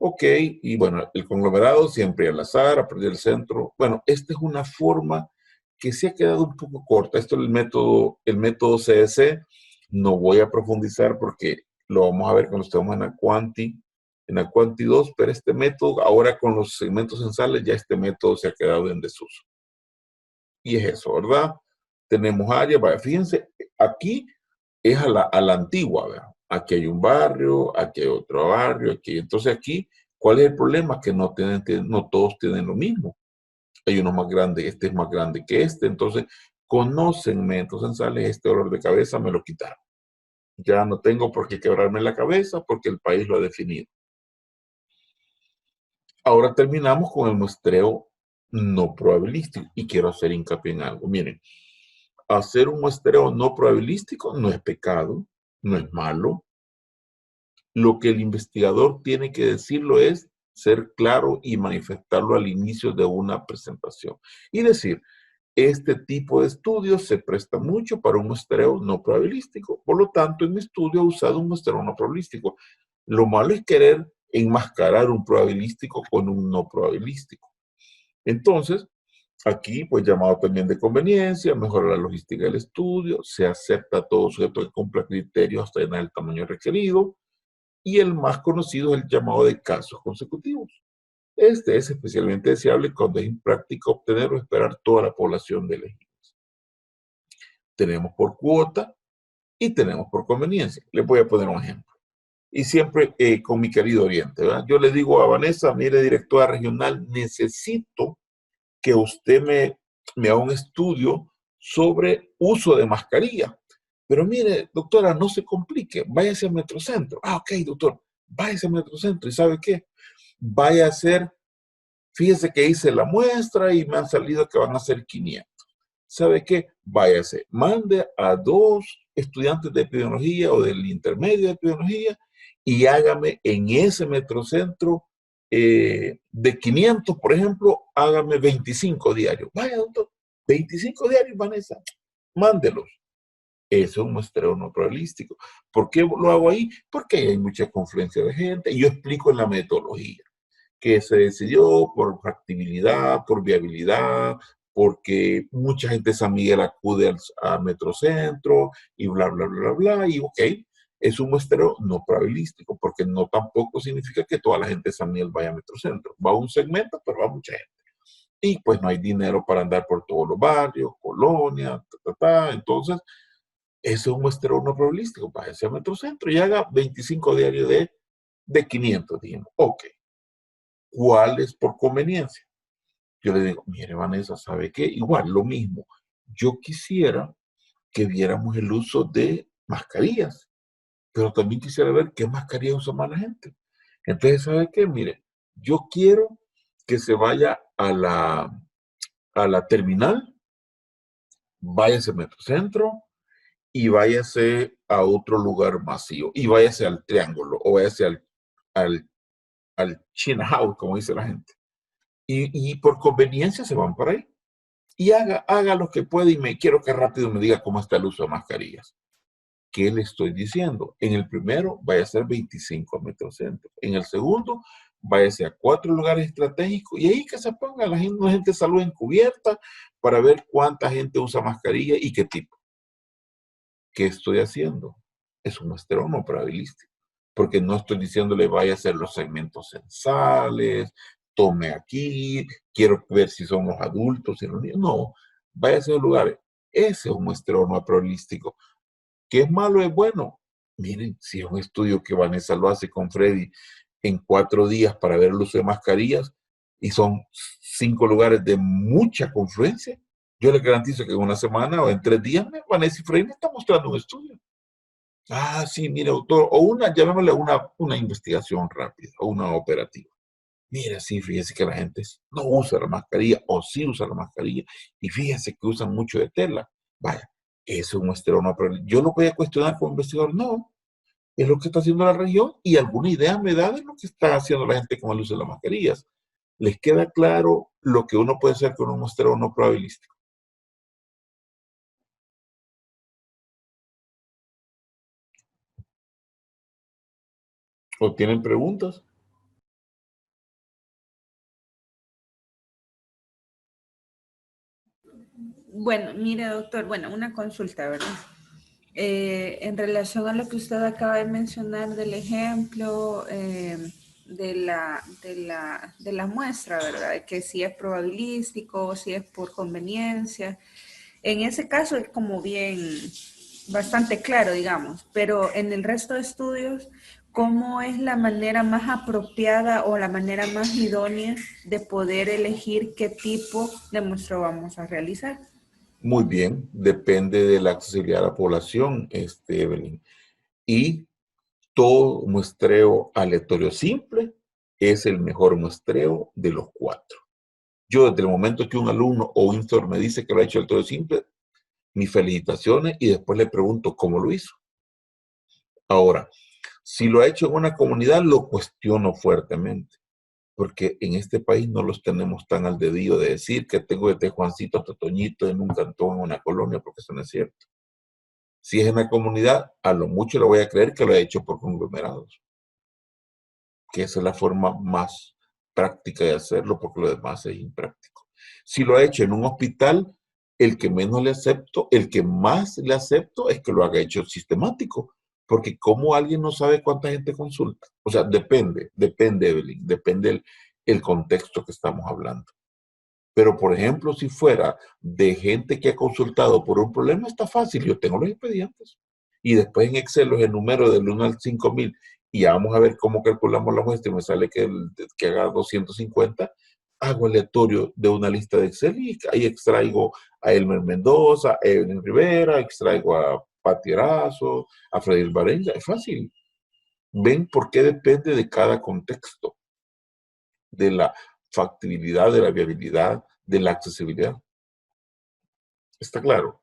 Ok, y bueno, el conglomerado siempre al azar, a partir del centro. Bueno, esta es una forma que se ha quedado un poco corta. Esto es el método CSC. No voy a profundizar porque lo vamos a ver cuando estemos en la Quanti 2, pero este método, ahora con los segmentos censales, ya este método se ha quedado en desuso. Y es eso, ¿verdad? Tenemos áreas, fíjense, aquí es a la antigua, ¿verdad? Aquí hay un barrio, aquí hay otro barrio, aquí. Entonces aquí, ¿cuál es el problema? Que no todos tienen lo mismo. Hay uno más grande, este es más grande que este. Entonces, con los segmentos censales, este dolor de cabeza me lo quitaron. Ya no tengo por qué quebrarme la cabeza porque el país lo ha definido. Ahora terminamos con el muestreo no probabilístico y quiero hacer hincapié en algo. Miren, hacer un muestreo no probabilístico no es pecado, no es malo. Lo que el investigador tiene que decirlo es ser claro y manifestarlo al inicio de una presentación. Y decir, este tipo de estudios se presta mucho para un muestreo no probabilístico. Por lo tanto, en mi estudio he usado un muestreo no probabilístico. Lo malo es querer enmascarar un probabilístico con un no probabilístico. Entonces, aquí, pues llamado también de conveniencia, mejora la logística del estudio, se acepta a todo sujeto que cumpla criterios hasta llenar el tamaño requerido, y el más conocido es el llamado de casos consecutivos. Este es especialmente deseable cuando es impráctico obtener o esperar toda la población de elegibles. Tenemos por cuota y tenemos por conveniencia. Les voy a poner un ejemplo. Y siempre con mi querido oyente, ¿verdad? Yo le digo a Vanessa, mire, directora regional, necesito que usted me haga un estudio sobre uso de mascarilla. Pero mire, doctora, no se complique, váyase al Metrocentro. Ah, ok, doctor, váyase al Metrocentro. ¿Y sabe qué? Vaya a hacer, fíjese que hice la muestra y me han salido que van a ser 500. ¿Sabe qué? Váyase, mande a 2 estudiantes de epidemiología o del intermedio de epidemiología y hágame en ese Metrocentro de 500, por ejemplo, hágame 25 diarios. Vaya, doctor, 25 diarios, Vanessa, mándelos. Eso es un muestreo no probabilístico. ¿Por qué lo hago ahí? Porque hay mucha confluencia de gente. Y yo explico en la metodología que se decidió por factibilidad, por viabilidad, porque mucha gente de San Miguel acude a Metrocentro y bla, bla, bla, bla, bla. Y ok, Es un muestreo no probabilístico, porque no tampoco significa que toda la gente de San Miguel vaya a Metrocentro. Va a un segmento, pero va mucha gente. Y pues no hay dinero para andar por todos los barrios, colonias, Entonces, eso es un muestreo no probabilístico. Váyase a Metrocentro y haga 25 diarios de 500, dijimos. Ok. ¿Cuál es por conveniencia? Yo le digo, mire, Vanessa, ¿sabe qué? Igual, lo mismo. Yo quisiera que viéramos el uso de mascarillas, pero también quisiera ver qué mascarillas usa más la gente. Entonces, ¿sabe qué? Mire, yo quiero que se vaya a la terminal, váyase a Metrocentro y váyase a otro lugar masivo, y váyase al Triángulo, o váyase al China House, como dice la gente. Y por conveniencia se van para ahí. Y haga lo que puede, y quiero que rápido me diga cómo está el uso de mascarillas. ¿Qué le estoy diciendo? En el primero, vaya a ser 25 Metrocentros. En el segundo, váyase a 4 lugares estratégicos, y ahí que se ponga la gente de salud encubierta para ver cuánta gente usa mascarilla y qué tipo. ¿Qué estoy haciendo? Es un muestreo no probabilístico, porque no estoy diciéndole vaya a hacer los segmentos censales, tome aquí, quiero ver si son los adultos y los niños. No, vaya a esos lugares. Ese es un muestreo no probabilístico. ¿Qué es malo? Es bueno. Miren, si es un estudio que Vanessa lo hace con Freddy en 4 días para ver el uso de mascarillas, y son 5 lugares de mucha confluencia, yo le garantizo que en una semana o en 3 días, Vanessa y Freddy me están mostrando un estudio. Ah, sí, mire, doctor, o llamémosle una investigación rápida, o una operativa. Mira, sí, fíjese que la gente no usa la mascarilla, o sí usa la mascarilla, y fíjese que usan mucho de tela. Vaya, eso es un muestreo no probabilístico. Yo lo voy a cuestionar como investigador, no, es lo que está haciendo la región, y alguna idea me da de lo que está haciendo la gente con el uso de las mascarillas. ¿Les queda claro lo que uno puede hacer con un muestreo no probabilístico? ¿O tienen preguntas? Bueno, mire, doctor, bueno, una consulta, ¿verdad? En relación a lo que usted acaba de mencionar del ejemplo de la muestra, ¿verdad? Que si es probabilístico o si es por conveniencia. En ese caso es como bien, bastante claro, digamos, pero en el resto de estudios, ¿cómo es la manera más apropiada o la manera más idónea de poder elegir qué tipo de muestreo vamos a realizar? Muy bien, depende de la accesibilidad a la población, Evelyn. Y todo muestreo aleatorio simple es el mejor muestreo de los 4. Yo, desde el momento que un alumno o un instructor me dice que lo ha hecho aleatorio simple, mis felicitaciones, y después le pregunto cómo lo hizo. Ahora, si lo ha hecho en una comunidad, lo cuestiono fuertemente, porque en este país no los tenemos tan al dedillo de decir que tengo desde Juancito hasta Toñito en un cantón, en una colonia, porque eso no es cierto. Si es en la comunidad, a lo mucho le voy a creer que lo ha hecho por conglomerados, que esa es la forma más práctica de hacerlo, porque lo demás es impráctico. Si lo ha hecho en un hospital, el que menos le acepto, el que más le acepto es que lo haga hecho sistemático, porque como alguien no sabe cuánta gente consulta. O sea, depende, Evelyn, depende el contexto que estamos hablando. Pero, por ejemplo, si fuera de gente que ha consultado por un problema, está fácil. Yo tengo los expedientes. Y después en Excel los enumero del 1 al 5000, y ya vamos a ver cómo calculamos la muestra, y me sale que haga 250. Hago aleatorio de una lista de Excel, y ahí extraigo a Elmer Mendoza, a Evelyn Rivera, extraigo a Pati Erazo, a Freddy Barenga. Es fácil. ¿Ven por qué depende de cada contexto? De la factibilidad, de la viabilidad, de la accesibilidad. ¿Está claro?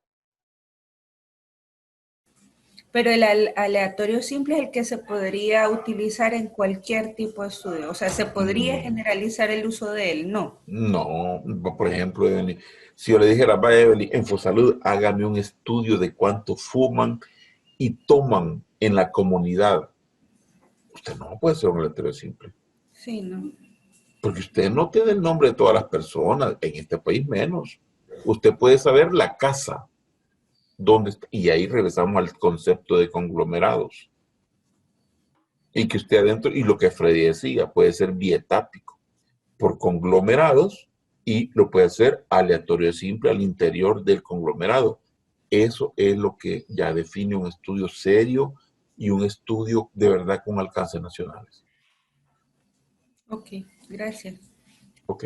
Pero el aleatorio simple es el que se podría utilizar en cualquier tipo de estudio. O sea, ¿se podría generalizar el uso de él? No. No, por ejemplo, Evelyn, si yo le dijera, va Evelyn, Infosalud, hágame un estudio de cuánto fuman y toman en la comunidad. Usted no puede hacer un aleatorio simple. Sí, no. Porque usted no tiene el nombre de todas las personas, en este país menos. Usted puede saber la casa, dónde está, y ahí regresamos al concepto de conglomerados. Y que usted adentro, y lo que Freddy decía, puede ser bietápico por conglomerados y lo puede hacer aleatorio simple al interior del conglomerado. Eso es lo que ya define un estudio serio y un estudio de verdad con alcances nacionales. Ok, gracias. Ok.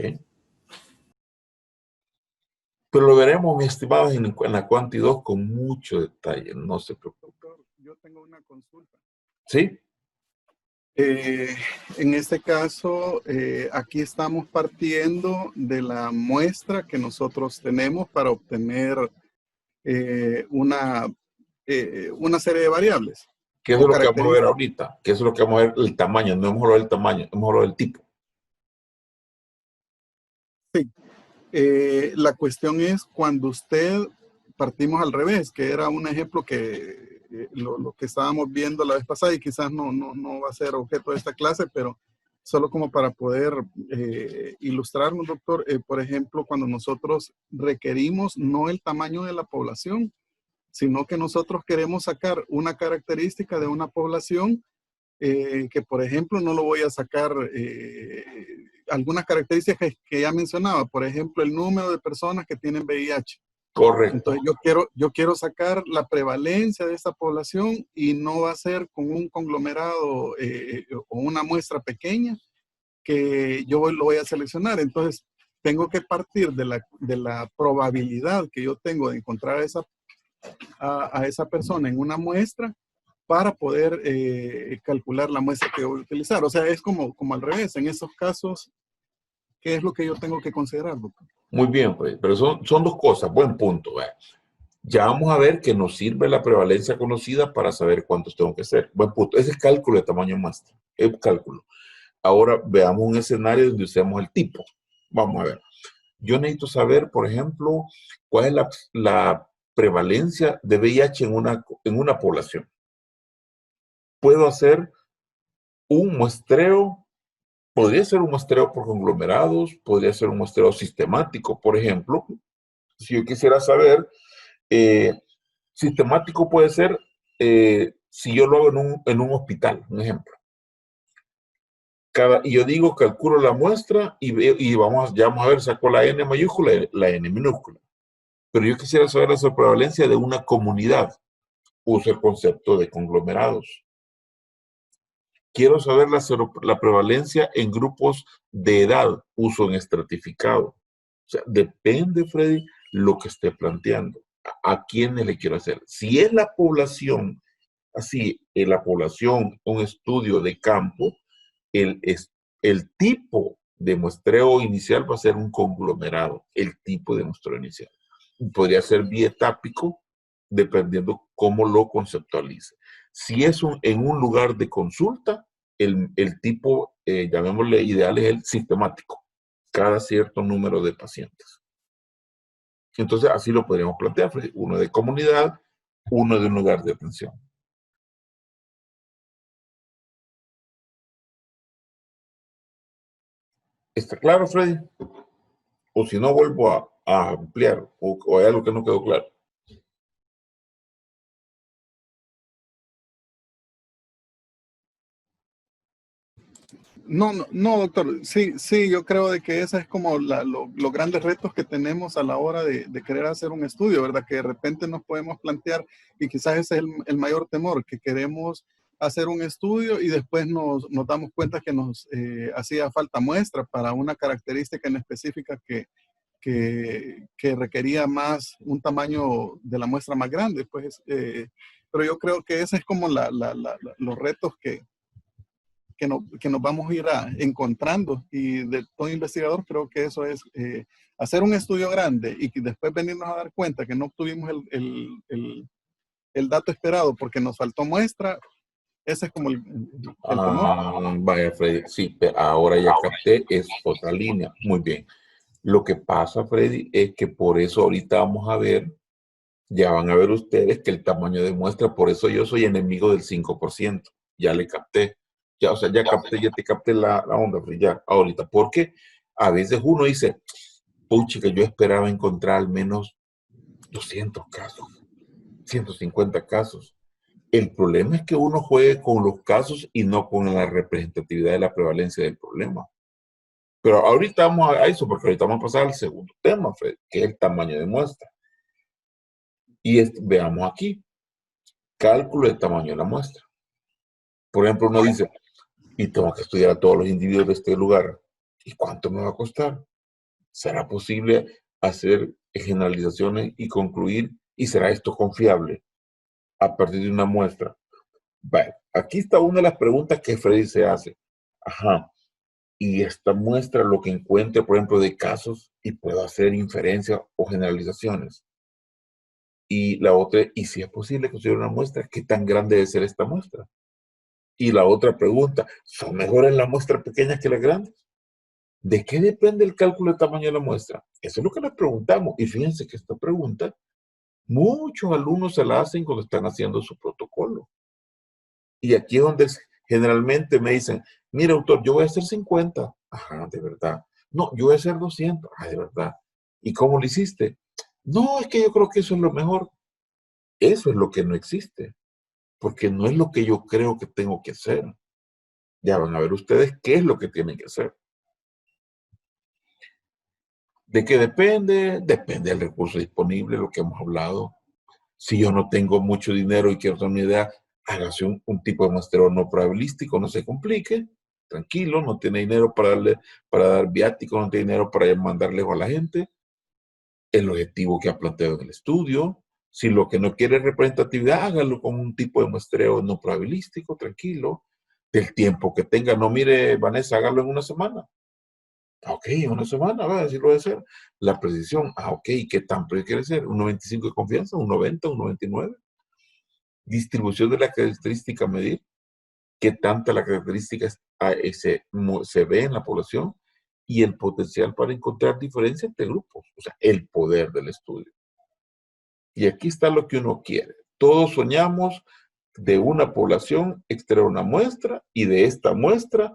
Pero lo veremos, mi estimado, en la Quanti 2 con mucho detalle, no se preocupe. Doctor, yo tengo una consulta. ¿Sí? En este caso, aquí estamos partiendo de la muestra que nosotros tenemos para obtener una serie de variables. ¿Qué es o lo que vamos a ver características. ahorita? ¿Qué es lo que vamos a ver? El tamaño, no hemos hablado del tamaño, hemos hablado del tipo. La cuestión es cuando usted partimos al revés, que era un ejemplo que lo que estábamos viendo la vez pasada y quizás no va a ser objeto de esta clase, pero solo como para poder ilustrarnos, doctor. Por ejemplo, cuando nosotros requerimos no el tamaño de la población, sino que nosotros queremos sacar una característica de una población que, por ejemplo, no lo voy a sacar algunas características que ya mencionaba, por ejemplo, el número de personas que tienen VIH. Correcto. Entonces yo quiero sacar la prevalencia de esta población y no va a ser con un conglomerado o una muestra pequeña que yo lo voy a seleccionar. Entonces tengo que partir de la probabilidad que yo tengo de encontrar a esa persona en una muestra para poder calcular la muestra que voy a utilizar. O sea, es como al revés. En esos casos, ¿qué es lo que yo tengo que considerar, doctor? Muy bien, pues, pero son dos cosas. Buen punto. Ya vamos a ver que nos sirve la prevalencia conocida para saber cuántos tengo que hacer. Buen punto. Ese es cálculo de tamaño muestra. Es cálculo. Ahora veamos un escenario donde usemos el tipo. Vamos a ver. Yo necesito saber, por ejemplo, cuál es la prevalencia de VIH en una población. Puedo hacer un muestreo, podría ser un muestreo por conglomerados, podría ser un muestreo sistemático. Por ejemplo, si yo quisiera saber, sistemático puede ser si yo lo hago en un hospital, un ejemplo. Y yo digo, calculo la muestra y ya vamos a ver, saco la N mayúscula y la N minúscula. Pero yo quisiera saber la prevalencia de una comunidad. Uso el concepto de conglomerados. Quiero saber la prevalencia en grupos de edad. Uso en estratificado. O sea, depende, Freddy, lo que esté planteando. ¿A quiénes le quiero hacer? Si es la población, así, en la población, un estudio de campo, el tipo de muestreo inicial va a ser un conglomerado, el tipo de muestreo inicial. Podría ser bietápico, dependiendo cómo lo conceptualice. Si es en un lugar de consulta, el tipo, llamémosle ideal, es el sistemático, cada cierto número de pacientes. Entonces, así lo podríamos plantear, uno de comunidad, uno de un lugar de atención. ¿Está claro, Freddy? O si no, vuelvo a ampliar, o hay algo que no quedó claro. No, doctor. Sí, yo creo de que esa es como los grandes retos que tenemos a la hora de querer hacer un estudio, ¿verdad? Que de repente nos podemos plantear, y quizás ese es el mayor temor, que queremos hacer un estudio y después nos damos cuenta que nos hacía falta muestra para una característica en específica que requería más un tamaño de la muestra más grande. Pues, pero yo creo que ese es como los retos que nos vamos a ir encontrando, y de todo investigador creo que eso es hacer un estudio grande y que después venirnos a dar cuenta que no obtuvimos el dato esperado porque nos faltó muestra. Ese es como el temor. Vaya, Freddy, sí, ahora ya capté, es otra línea. Muy bien. Lo que pasa, Freddy, es que por eso ahorita vamos a ver, ya van a ver ustedes que el tamaño de muestra, por eso yo soy enemigo del 5%. Ya le capté. Ya, o sea, ya te capté la onda, Freddy, ya, ahorita. Porque a veces uno dice, puchica, yo esperaba encontrar al menos 200 casos, 150 casos. El problema es que uno juegue con los casos y no con la representatividad de la prevalencia del problema. Pero ahorita vamos a eso, porque ahorita vamos a pasar al segundo tema, Fred, que es el tamaño de muestra. Y veamos aquí, cálculo del tamaño de la muestra. Por ejemplo, uno dice, y tengo que estudiar a todos los individuos de este lugar. ¿Y cuánto me va a costar? ¿Será posible hacer generalizaciones y concluir? ¿Y será esto confiable a partir de una muestra? Vale, aquí está una de las preguntas que Freddy se hace. Ajá. Y esta muestra lo que encuentre, por ejemplo, de casos y puedo hacer inferencias o generalizaciones. Y la otra, ¿y si es posible construir una muestra? ¿Qué tan grande debe ser esta muestra? Y la otra pregunta, ¿son mejores las muestras pequeñas que las grandes? ¿De qué depende el cálculo del tamaño de la muestra? Eso es lo que les preguntamos. Y fíjense que esta pregunta, muchos alumnos se la hacen cuando están haciendo su protocolo. Y aquí es donde generalmente me dicen, mira, autor, yo voy a hacer 50. Ajá, de verdad. No, yo voy a hacer 200. Ah, de verdad. ¿Y cómo lo hiciste? No, es que yo creo que eso es lo mejor. Eso es lo que no existe. Porque no es lo que yo creo que tengo que hacer. Ya van a ver ustedes qué es lo que tienen que hacer. ¿De qué depende? Depende del recurso disponible, lo que hemos hablado. Si yo no tengo mucho dinero y quiero tener una idea, hágase un tipo de muestreo no probabilístico, no se complique. Tranquilo, no tiene dinero para dar viático, no tiene dinero para mandar lejos a la gente. El objetivo que ha planteado en el estudio. Si lo que no quiere es representatividad, hágalo con un tipo de muestreo no probabilístico, tranquilo. Del tiempo que tenga, no mire, Vanessa, hágalo en una semana. Ok, una semana, va a decir lo de hacer. La precisión, ok, ¿qué tan preciso quiere ser? ¿Un 95 de confianza? ¿Un 90? ¿Un 99? Distribución de la característica a medir. ¿Qué tanta la característica se ve en la población? Y el potencial para encontrar diferencias entre grupos. O sea, el poder del estudio. Y aquí está lo que uno quiere. Todos soñamos de una población extraer una muestra y de esta muestra,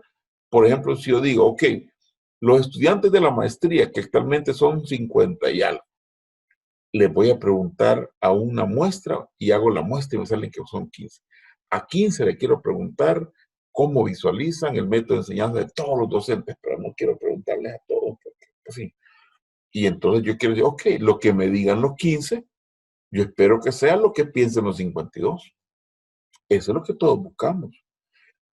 por ejemplo, si yo digo, ok, los estudiantes de la maestría, que actualmente son 50 y algo, les voy a preguntar a una muestra y hago la muestra y me salen que son 15. A 15 le quiero preguntar cómo visualizan el método de enseñanza de todos los docentes, pero no quiero preguntarles a todos, porque así. Y entonces yo quiero decir, ok, lo que me digan los 15, yo espero que sea lo que piensen los 52. Eso es lo que todos buscamos.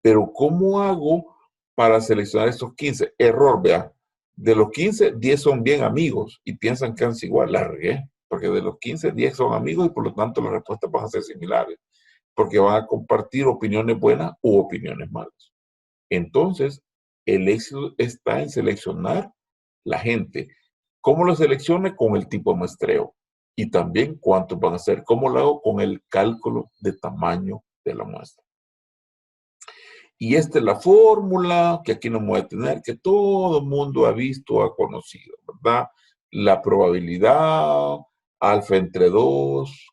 Pero ¿cómo hago para seleccionar esos 15? Error, vea. De los 15, 10 son bien amigos y piensan que es igual. La regué. Porque de los 15, 10 son amigos y por lo tanto las respuestas van a ser similares. Porque van a compartir opiniones buenas u opiniones malas. Entonces, el éxito está en seleccionar la gente. ¿Cómo lo seleccione? Con el tipo de muestreo. Y también cuántos van a ser. ¿Cómo lo hago? Con el cálculo de tamaño de la muestra. Y esta es la fórmula que aquí no me voy a tener, que todo el mundo ha visto, ha conocido, ¿verdad? La probabilidad, alfa entre 2,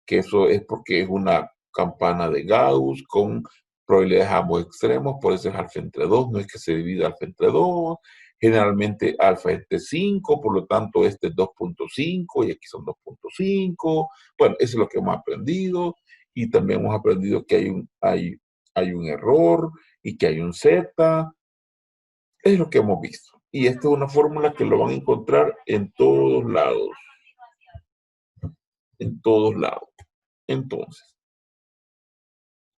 que eso es porque es una campana de Gauss con probabilidades a ambos extremos, por eso es alfa entre 2, no es que se divida alfa entre 2. Generalmente alfa entre 5, por lo tanto este es 2.5 y aquí son 2.5. Bueno, eso es lo que hemos aprendido. Y también hemos aprendido que hay un error y que hay un Z. Es lo que hemos visto. Y esta es una fórmula que lo van a encontrar en todos lados. En todos lados. Entonces.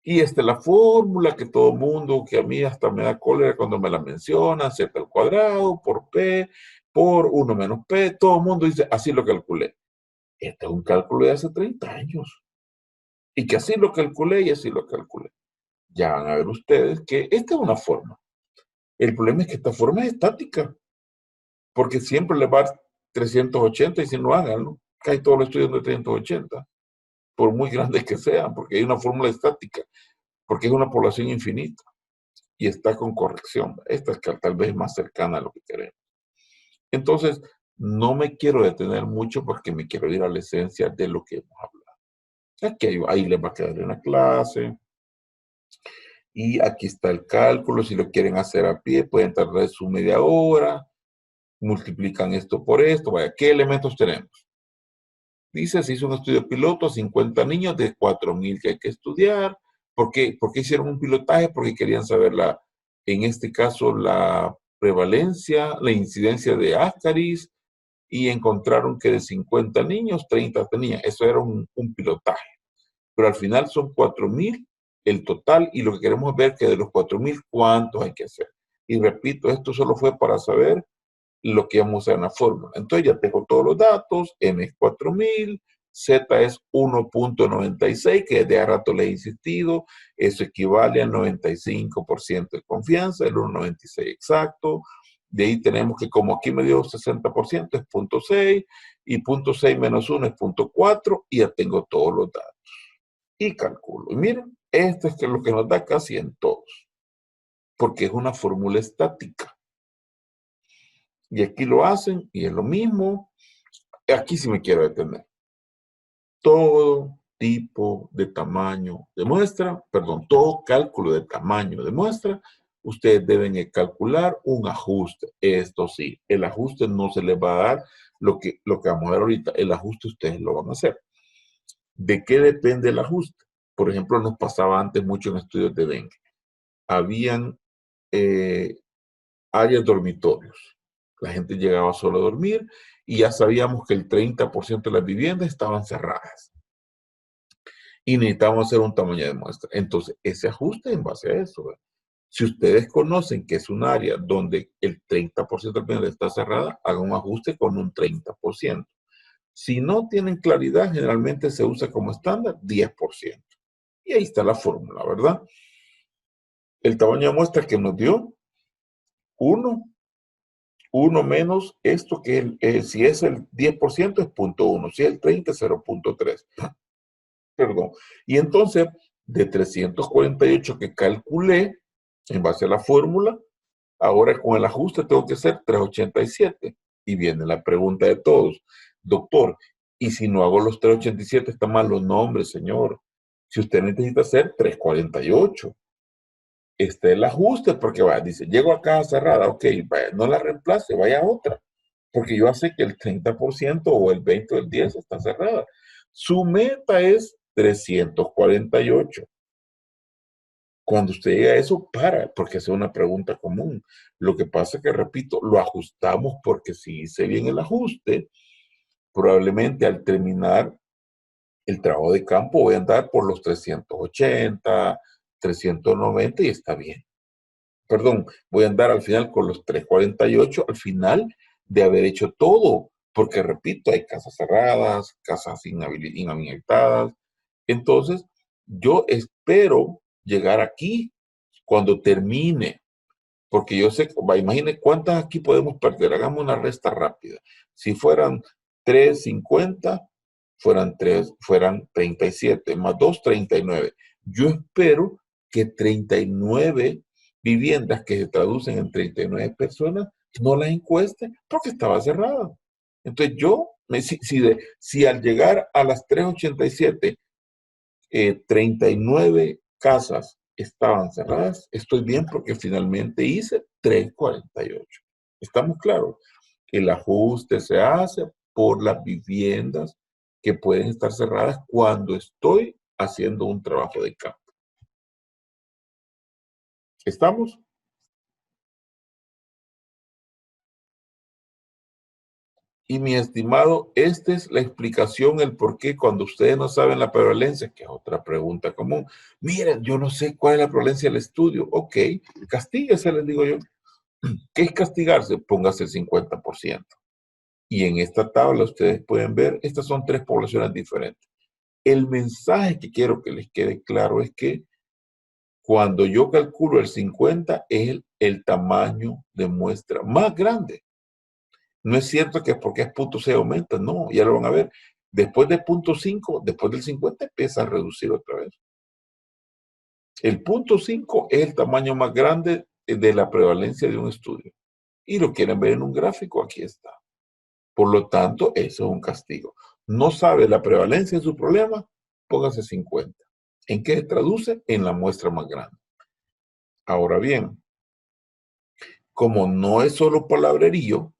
Y esta es la fórmula que todo mundo, que a mí hasta me da cólera cuando me la mencionan, Z al cuadrado por P, por 1 menos P. Todo el mundo dice, así lo calculé. Este es un cálculo de hace 30 años. Y que así lo calculé y así lo calculé. Ya van a ver ustedes que esta es una forma. El problema es que esta forma es estática. Porque siempre le va a dar 380 y si no háganlo, cae todos los estudios de 380. Por muy grandes que sean, porque hay una fórmula estática. Porque es una población infinita. Y está con corrección. Esta es que tal vez es más cercana a lo que queremos. Entonces, no me quiero detener mucho porque me quiero ir a la esencia de lo que hemos hablado. Aquí ahí les va a quedar en la clase. Y aquí está el cálculo. Si lo quieren hacer a pie, pueden tardar su media hora. Multiplican esto por esto. Vaya, ¿qué elementos tenemos? Dice, se hizo un estudio piloto a 50 niños de 4.000 que hay que estudiar. ¿Por qué hicieron un pilotaje? Porque querían saber, en este caso, la prevalencia, la incidencia de Ascaris, y encontraron que de 50 niños, 30 tenían. Eso era un pilotaje. Pero al final son 4.000 el total, y lo que queremos ver es que de los 4.000, ¿cuántos hay que hacer? Y repito, esto solo fue para saber lo que vamos a usar en la fórmula. Entonces ya tengo todos los datos, M es 4.000, Z es 1.96, que desde hace rato le he insistido, eso equivale al 95% de confianza, el 1.96 exacto. De ahí tenemos que, como aquí me dio 60%, es 0.6, y 0.6 menos 1 es 0.4, y ya tengo todos los datos. Y calculo. Y miren, esto es lo que nos da casi en todos, porque es una fórmula estática. Y aquí lo hacen, y es lo mismo. Aquí sí me quiero detener. Todo tipo de tamaño de muestra, perdón, todo cálculo de tamaño de muestra, ustedes deben calcular un ajuste. Esto sí, el ajuste no se les va a dar lo que vamos a ver ahorita. El ajuste ustedes lo van a hacer. ¿De qué depende el ajuste? Por ejemplo, nos pasaba antes mucho en estudios de dengue. Habían áreas dormitorios. La gente llegaba solo a dormir y ya sabíamos que el 30% de las viviendas estaban cerradas. Y necesitábamos hacer un tamaño de muestra. Entonces, ese ajuste en base a eso. Si ustedes conocen que es un área donde el 30% de la vivienda está cerrada, hagan un ajuste con un 30%. Si no tienen claridad, generalmente se usa como estándar 10%. Y ahí está la fórmula, ¿verdad? El tamaño de muestra que nos dio, 1 menos esto que si es el 10% es 0.1, si es el 30 es 0.3. Perdón. Y entonces, de 348 que calculé en base a la fórmula, ahora con el ajuste tengo que hacer 387. Y viene la pregunta de todos. Doctor, ¿y si no hago los 387 está mal los nombres, señor? Si usted necesita hacer 348. Este es el ajuste, porque dice, llego a caja cerrada, ok, vaya, no la reemplace, vaya a otra, porque yo sé que el 30% o el 20 o el 10 está cerrada. Su meta es 348. Cuando usted llega a eso, para, porque es una pregunta común. Lo que pasa es que, repito, lo ajustamos porque si hice bien el ajuste, probablemente al terminar el trabajo de campo voy a andar por los 380, 390 y está bien. Perdón, voy a andar al final con los 348 al final de haber hecho todo, porque repito, hay casas cerradas, casas inhabilitadas. Entonces, yo espero llegar aquí cuando termine, porque yo sé, imagine cuántas aquí podemos perder, hagamos una resta rápida. Si fueran 350, fueran 37, más 2, 39. Yo espero que 39 viviendas que se traducen en 39 personas no las encueste porque estaba cerrada. Entonces yo, si al llegar a las 387, 39 casas estaban cerradas, estoy bien porque finalmente hice 348. ¿Estamos claros? El ajuste se hace por las viviendas que pueden estar cerradas cuando estoy haciendo un trabajo de campo. ¿Estamos? Y mi estimado, esta es la explicación, el por qué cuando ustedes no saben la prevalencia, que es otra pregunta común. Miren, yo no sé cuál es la prevalencia del estudio. Ok, castíguese, les digo yo. ¿Qué es castigarse? Póngase el 50%. Y en esta tabla ustedes pueden ver, estas son 3 poblaciones diferentes. El mensaje que quiero que les quede claro es que cuando yo calculo el 50 es el tamaño de muestra más grande. No es cierto que porque es 0.6 aumenta, no, ya lo van a ver. Después de 0.5, después del 50 empieza a reducir otra vez. El 0.5 es el tamaño más grande de la prevalencia de un estudio. Y lo quieren ver en un gráfico, aquí está. Por lo tanto, eso es un castigo. No sabe la prevalencia de su problema, póngase 50. ¿En qué se traduce? En la muestra más grande. Ahora bien, como no es solo palabrerío,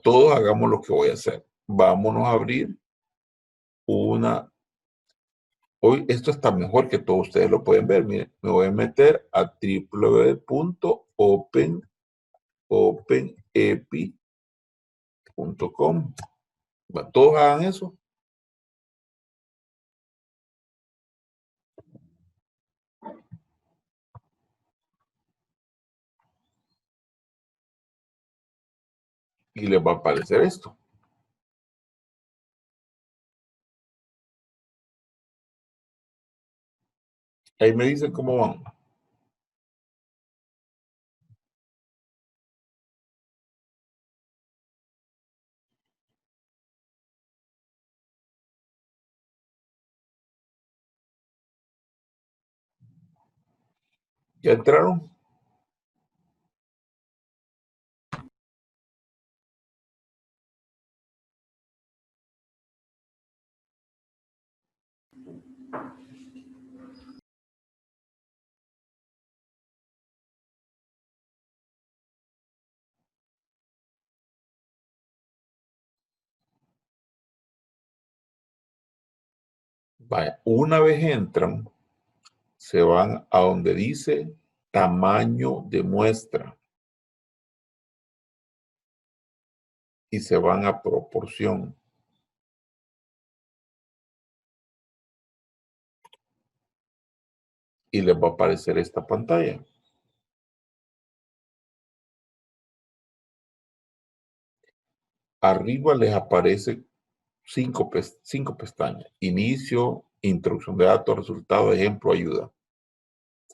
todos hagamos lo que voy a hacer. Vámonos a abrir Hoy esto está mejor que todos ustedes lo pueden ver. Miren, me voy a meter a www.openepi.com. Todos hagan eso. Y les va a aparecer esto. Ahí me dicen cómo van. ¿Ya entraron? Vaya, una vez entran, se van a donde dice tamaño de muestra y se van a proporción. Y les va a aparecer esta pantalla. Arriba les aparece cinco pestañas. Inicio, introducción de datos, resultado, ejemplo, ayuda.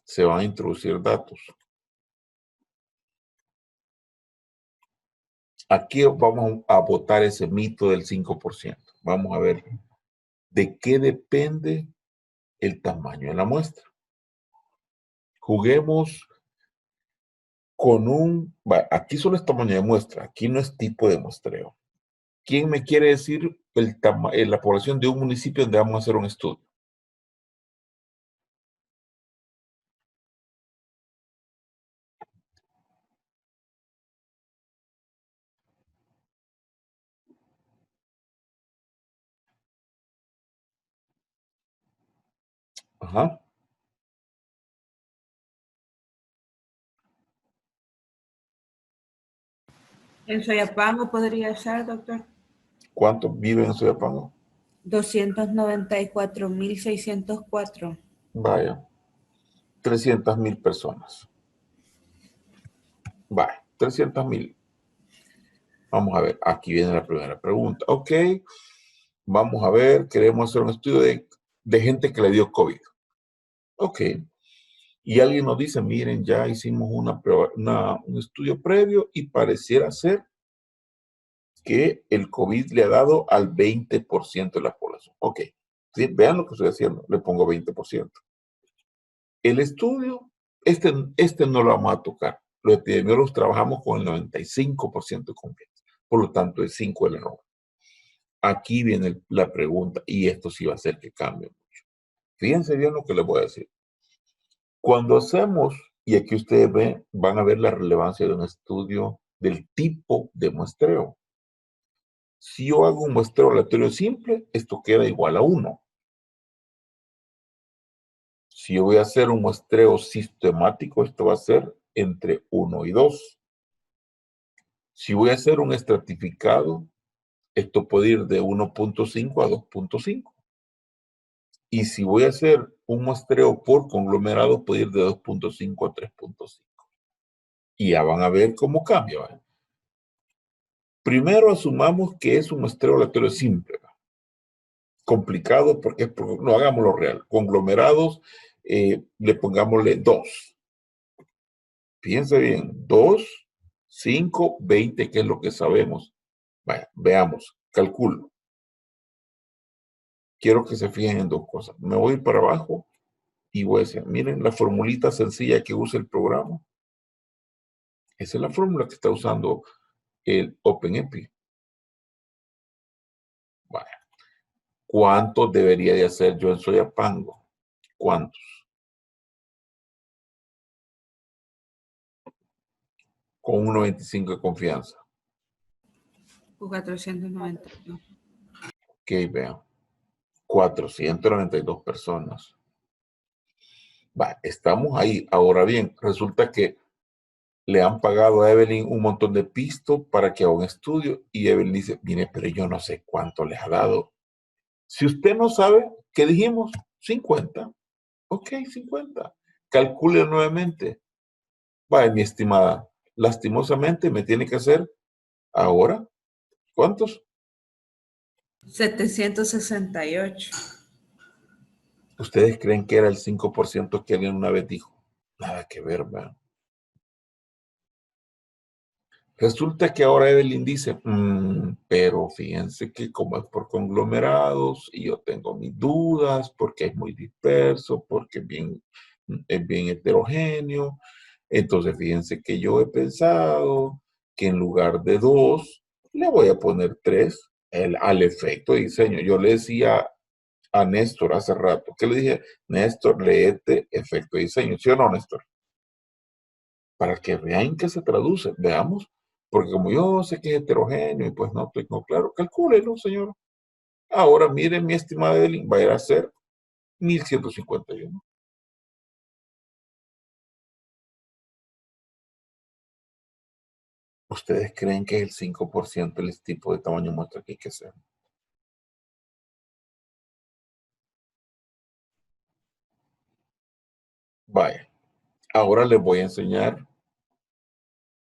Se van a introducir datos. Aquí vamos a botar ese mito del 5%. Vamos a ver de qué depende el tamaño de la muestra. Juguemos con aquí solo es tamaño de muestra, aquí no es tipo de muestreo. ¿Quién me quiere decir la población de un municipio donde vamos a hacer un estudio? Ajá. En Soyapango podría ser, doctor. ¿Cuántos viven en Soyapango? 294.604. Vaya, 300,000 personas. Vaya, 300,000. Vamos a ver, aquí viene la primera pregunta. Ok, vamos a ver, queremos hacer un estudio de gente que le dio COVID. Ok, y alguien nos dice, miren, ya hicimos un estudio previo y pareciera ser que el COVID le ha dado al 20% de la población. Ok, ¿sí? Vean lo que estoy haciendo, le pongo 20%. El estudio, este no lo vamos a tocar. Los epidemiólogos trabajamos con el 95% de confianza. Por lo tanto, es 5 el error. Aquí viene la pregunta, y esto sí va a hacer que cambie mucho. Fíjense bien lo que les voy a decir. Cuando hacemos, y aquí ustedes van a ver la relevancia de un estudio del tipo de muestreo. Si yo hago un muestreo aleatorio simple, esto queda igual a 1. Si yo voy a hacer un muestreo sistemático, esto va a ser entre 1 y 2. Si voy a hacer un estratificado, esto puede ir de 1.5 a 2.5. Y si voy a hacer un muestreo por conglomerado, puede ir de 2.5 a 3.5. Y ya van a ver cómo cambia. ¿Vale? Primero asumamos que es un muestreo aleatorio simple. ¿Vale? Complicado porque no hagámoslo real. Conglomerados, le pongámosle 2. Fíjense bien, 2, 5, 20, que es lo que sabemos. Vaya, veamos, calculo. Quiero que se fijen en dos cosas. Me voy para abajo y voy a decir, miren la formulita sencilla que usa el programa. Esa es la fórmula que está usando el OpenEpi. Vaya. ¿Cuántos debería de hacer yo en Soyapango? ¿Cuántos? Con un 95 de confianza. 492. Ok, vean. 492 personas. Va, estamos ahí. Ahora bien, resulta que le han pagado a Evelyn un montón de pisto para que haga un estudio y Evelyn dice, mire, pero yo no sé cuánto les ha dado. Si usted no sabe, ¿qué dijimos? 50. Ok, 50. Calcule nuevamente. Vaya, mi estimada, lastimosamente me tiene que hacer ahora, ¿cuántos? 768. ¿Ustedes creen que era el 5% que alguien una vez dijo? Nada que ver, ¿verdad? Resulta que ahora Evelyn dice, pero fíjense que como es por conglomerados y yo tengo mis dudas porque es muy disperso, porque es bien heterogéneo, entonces fíjense que yo he pensado que en lugar de 2, le voy a poner 3 al efecto de diseño. Yo le decía a Néstor hace rato, que le dije, Néstor, léete efecto de diseño, ¿sí o no, Néstor? Para que vean que se traduce, veamos, porque como yo sé que es heterogéneo y pues no tengo claro, calcúlelo, señor. Ahora miren, mi estimada Evelyn, va a ir a ser 1151. ¿Ustedes creen que es el 5% el tipo de tamaño muestra que hay que hacer? Vaya, ahora les voy a enseñar,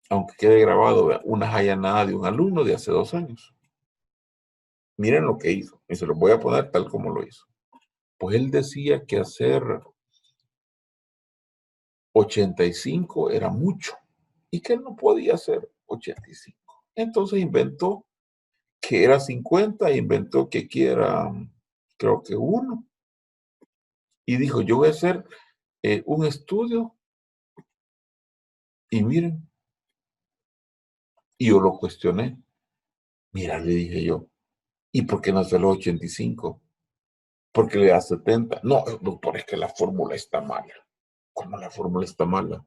aunque quede grabado, vea, una hallanada de un alumno de hace 2 años. Miren lo que hizo, y se lo voy a poner tal como lo hizo. Pues él decía que hacer 85 era mucho y que él no podía hacer 85. Entonces inventó que era 50, inventó que aquí era, creo que 1. Y dijo, yo voy a hacer un estudio y miren, y yo lo cuestioné. Mira, le dije yo, ¿y por qué no hace los 85? Porque le da 70. No, doctor, es que la fórmula está mala. ¿Cómo la fórmula está mala?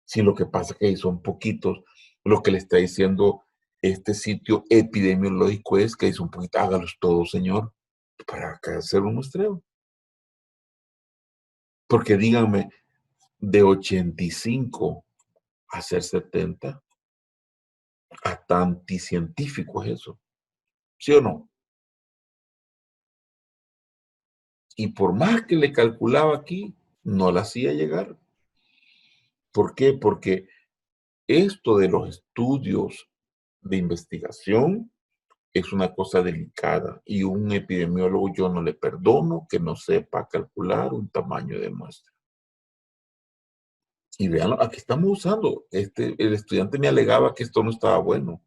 Si lo que pasa es que ahí son poquitos, lo que le está diciendo este sitio epidemiológico es que ahí son poquitos, hágalos todos, señor, para hacer un muestreo. Porque díganme, de 85 a hacer 70, hasta anticientífico es eso, ¿sí o no? Y por más que le calculaba aquí, no la hacía llegar. ¿Por qué? Porque esto de los estudios de investigación es una cosa delicada y un epidemiólogo yo no le perdono que no sepa calcular un tamaño de muestra. Y vean, aquí estamos usando, el estudiante me alegaba que esto no estaba bueno,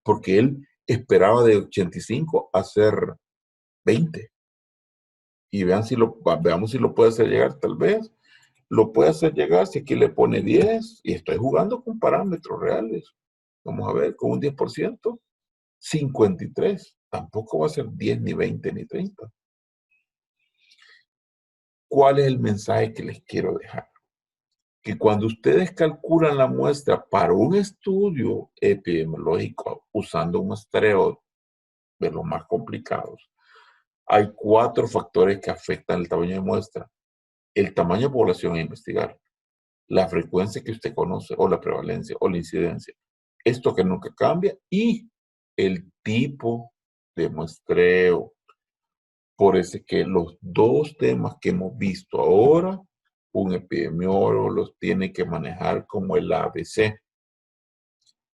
porque él esperaba de 85 a hacer 20. Y veamos si lo puede hacer llegar, tal vez. Lo puede hacer llegar si aquí le pone 10 y estoy jugando con parámetros reales. Vamos a ver, con un 10%, 53. Tampoco va a ser 10, ni 20, ni 30. ¿Cuál es el mensaje que les quiero dejar? Que cuando ustedes calculan la muestra para un estudio epidemiológico usando un muestreo de los más complicados, hay 4 factores que afectan el tamaño de muestra. El tamaño de población a investigar, la frecuencia que usted conoce, o la prevalencia, o la incidencia. Esto que nunca cambia, y el tipo de muestreo. Por eso es que los 2 temas que hemos visto ahora, un epidemiólogo los tiene que manejar como el ABC.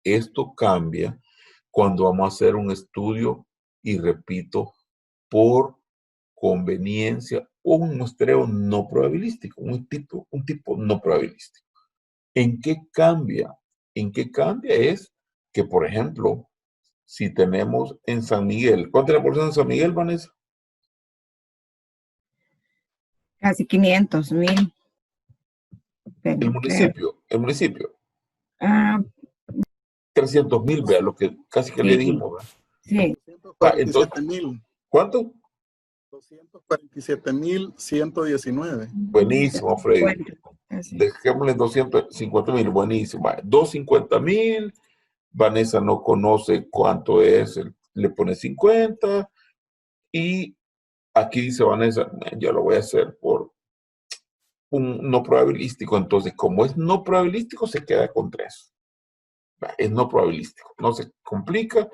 Esto cambia cuando vamos a hacer un estudio, y repito, por conveniencia, o un muestreo no probabilístico, un tipo no probabilístico. ¿En qué cambia? ¿En qué cambia? Es que, por ejemplo, si tenemos en San Miguel, ¿cuánta es la población de San Miguel, Vanessa? Casi 500,000. El municipio. Ah, 300,000, vea, lo que casi que le sí, dijimos, ¿verdad? sí. Entonces, 247,000. ¿cuánto? 247,119. Buenísimo, Freddy. Bueno, así. Dejémosle 250,000, buenísimo. Vaya, 250,000. Vanessa no conoce cuánto es, le pone 50. Y Aquí dice Vanessa, yo lo voy a hacer por un no probabilístico. Entonces, como es no probabilístico, se queda con 3. Es no probabilístico, no se complica.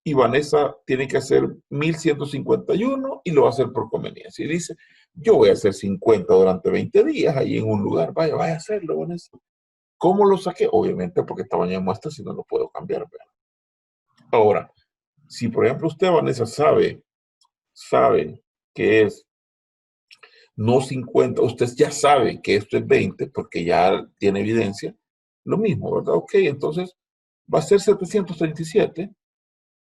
Y Vanessa tiene que hacer 1151 y lo va a hacer por conveniencia. Y dice, yo voy a hacer 50 durante 20 días ahí en un lugar. Vaya a hacerlo, Vanessa. ¿Cómo lo saqué? Obviamente porque estaba en muestra, si no lo puedo cambiar. ¿Verdad? Ahora, si por ejemplo usted, Vanessa, sabe que es no 50, usted ya sabe que esto es 20 porque ya tiene evidencia, lo mismo, ¿verdad? Ok, entonces va a ser 737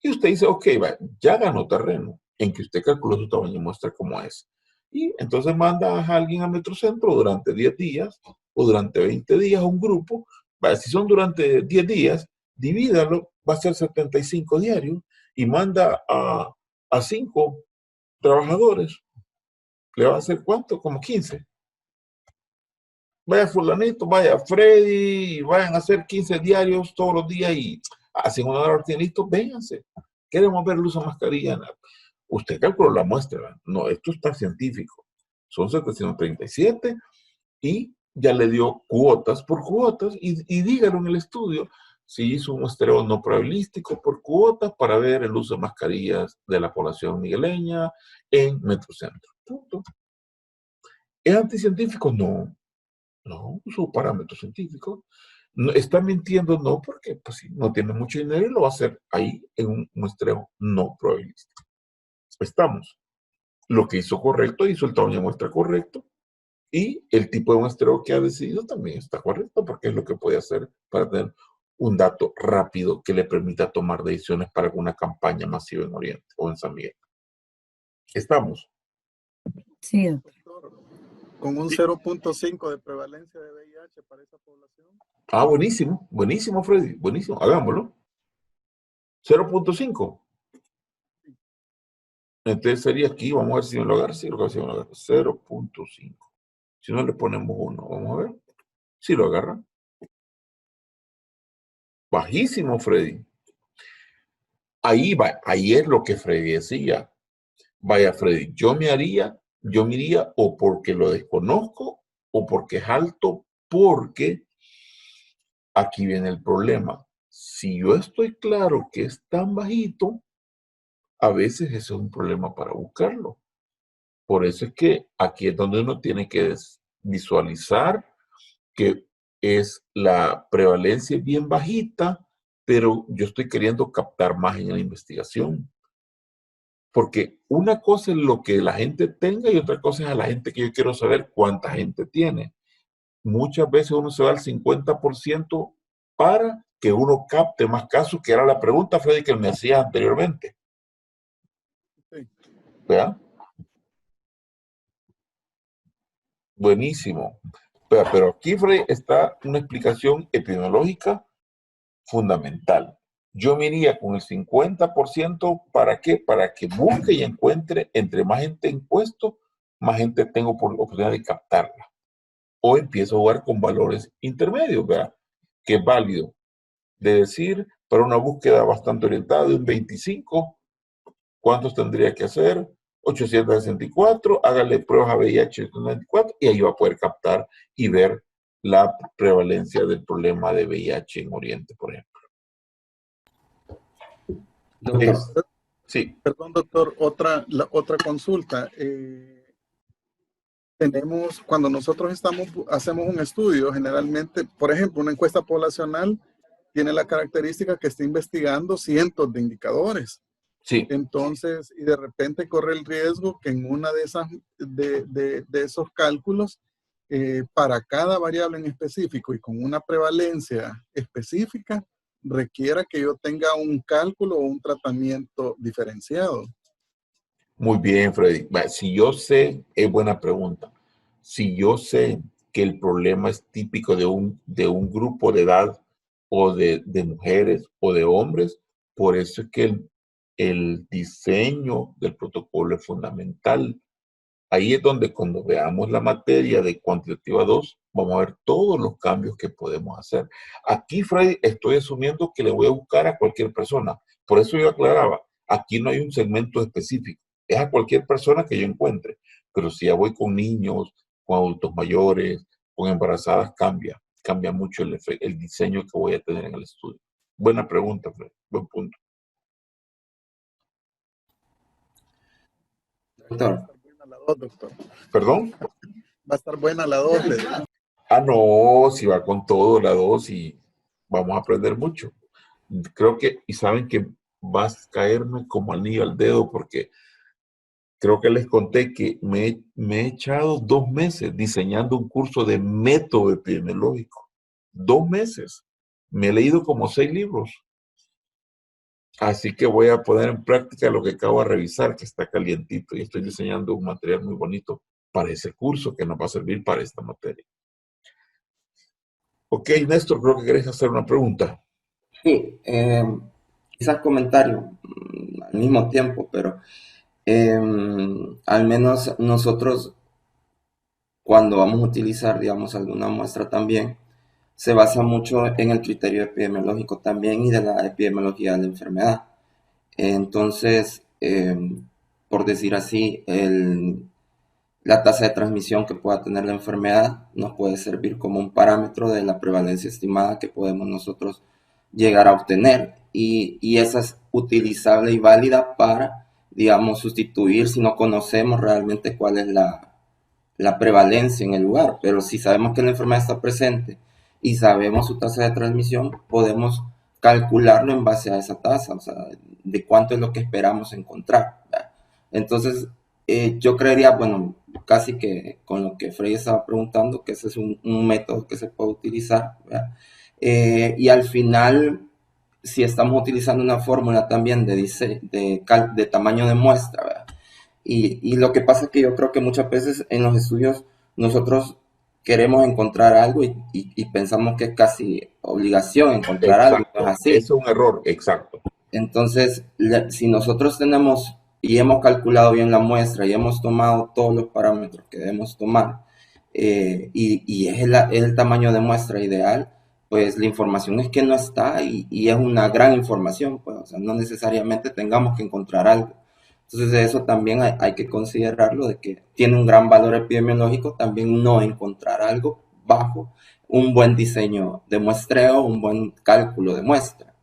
y usted dice, ok, va, ya ganó terreno en que usted calculó su tamaño y muestra cómo es. Y entonces manda a alguien a Metrocentro durante 10 días o durante 20 días a un grupo. Va, si son durante 10 días, divídalo, va a ser 75 diarios y manda a 5 trabajadores. ¿Le va a hacer cuánto? Como 15. Vaya fulanito, vaya Freddy, vayan a hacer 15 diarios todos los días y hacen una hora listo, vénganse. Queremos ver el uso de mascarilla. Usted calculó la muestra, no, esto está científico. Son 737 y ya le dio cuotas por cuotas y dígalo en el estudio si hizo un muestreo no probabilístico por cuotas para ver el uso de mascarillas de la población migueleña en Metrocentro. Punto. ¿Es anticientífico? No. No, su parámetro científico. No, está mintiendo, no, porque pues, sí, no tiene mucho dinero y lo va a hacer ahí en un muestreo no probabilístico. Estamos. Lo que hizo correcto, hizo el tamaño de muestra correcto y el tipo de muestreo que ha decidido también está correcto porque es lo que puede hacer para tener un dato rápido que le permita tomar decisiones para una campaña masiva en Oriente o en San Miguel. Estamos. Sí, doctor. Con un 0.5 de prevalencia de VIH para esa población. Ah, buenísimo, buenísimo, Freddy, buenísimo, hagámoslo. 0.5. Entonces sería aquí, vamos a ver si me lo agarra, sí, lo que me lo agarra, 0.5. Si no le ponemos 1, vamos a ver si lo agarra. Bajísimo, Freddy. Ahí va, ahí es lo que Freddy decía. Vaya, Freddy, yo me iría o porque lo desconozco o porque es alto, porque aquí viene el problema. Si yo estoy claro que es tan bajito, a veces eso es un problema para buscarlo. Por eso es que aquí es donde uno tiene que visualizar que es la prevalencia bien bajita, pero yo estoy queriendo captar más en la investigación. Porque una cosa es lo que la gente tenga y otra cosa es a la gente que yo quiero saber cuánta gente tiene. Muchas veces uno se va al 50% para que uno capte más casos, que era la pregunta, Freddy, que me hacía anteriormente. Sí. ¿Verdad? Buenísimo. Pero aquí, Freddy, está una explicación epidemiológica fundamental. Yo me iría con el 50%, ¿para qué? Para que busque y encuentre entre más gente en puesto, más gente tengo por oportunidad de captarla. O empiezo a jugar con valores intermedios, ¿verdad? Que es válido. De decir, para una búsqueda bastante orientada de un 25, ¿cuántos tendría que hacer? 864, hágale pruebas a VIH 894 y ahí va a poder captar y ver la prevalencia del problema de VIH en Oriente, por ejemplo. Doctor, Sí, Perdón, doctor, otra consulta. Cuando nosotros hacemos un estudio, generalmente, por ejemplo, una encuesta poblacional tiene la característica que está investigando cientos de indicadores. sí. Entonces, y de repente corre el riesgo que en una de esos cálculos, para cada variable en específico y con una prevalencia específica, requiera que yo tenga un cálculo o un tratamiento diferenciado. Muy bien, Freddy. Si yo sé, es buena pregunta. Si yo sé que el problema es típico de un grupo de edad o de mujeres o de hombres, por eso es que el diseño del protocolo es fundamental. Ahí es donde cuando veamos la materia de cuantitativa 2, vamos a ver todos los cambios que podemos hacer. Aquí, Freddy, estoy asumiendo que le voy a buscar a cualquier persona. Por eso yo aclaraba, aquí no hay un segmento específico. Es a cualquier persona que yo encuentre. Pero si ya voy con niños, con adultos mayores, con embarazadas, cambia mucho el diseño que voy a tener en el estudio. Buena pregunta, Fred. Buen punto. Doctor, Buena la dos, doctor. ¿Perdón? Va a estar buena la 2. Ah, no, si va con todo la 2 y vamos a aprender mucho. Creo que, y saben que vas a caerme como anillo al dedo porque creo que les conté que me he echado 2 meses diseñando un curso de método epidemiológico. 2 meses. Me he leído como 6 libros. Así que voy a poner en práctica lo que acabo de revisar, que está calientito, y estoy diseñando un material muy bonito para ese curso que nos va a servir para esta materia. Ok, Néstor, creo que querés hacer una pregunta. sí, quizás comentario al mismo tiempo, pero al menos nosotros cuando vamos a utilizar, digamos, alguna muestra también, se basa mucho en el criterio epidemiológico también y de la epidemiología de la enfermedad. Entonces, por decir así, la tasa de transmisión que pueda tener la enfermedad nos puede servir como un parámetro de la prevalencia estimada que podemos nosotros llegar a obtener. Y esa es utilizable y válida para, digamos, sustituir si no conocemos realmente cuál es la prevalencia en el lugar. Pero si sabemos que la enfermedad está presente y sabemos su tasa de transmisión, podemos calcularlo en base a esa tasa, o sea, de cuánto es lo que esperamos encontrar, ¿verdad? Entonces, yo creería, bueno, casi que con lo que Frey estaba preguntando, que ese es un método que se puede utilizar, ¿verdad? Y al final, si estamos utilizando una fórmula también de tamaño de muestra, ¿verdad? Y lo que pasa es que yo creo que muchas veces en los estudios nosotros queremos encontrar algo y pensamos que es casi obligación encontrar algo, no es así. Es un error, exacto. Entonces, si nosotros tenemos y hemos calculado bien la muestra y hemos tomado todos los parámetros que debemos tomar y es el tamaño de muestra ideal, pues la información es que no está y es una gran información, pues, o sea, no necesariamente tengamos que encontrar algo. Entonces, de eso también hay que considerarlo, de que tiene un gran valor epidemiológico también no encontrar algo bajo un buen diseño de muestreo, un buen cálculo de muestra.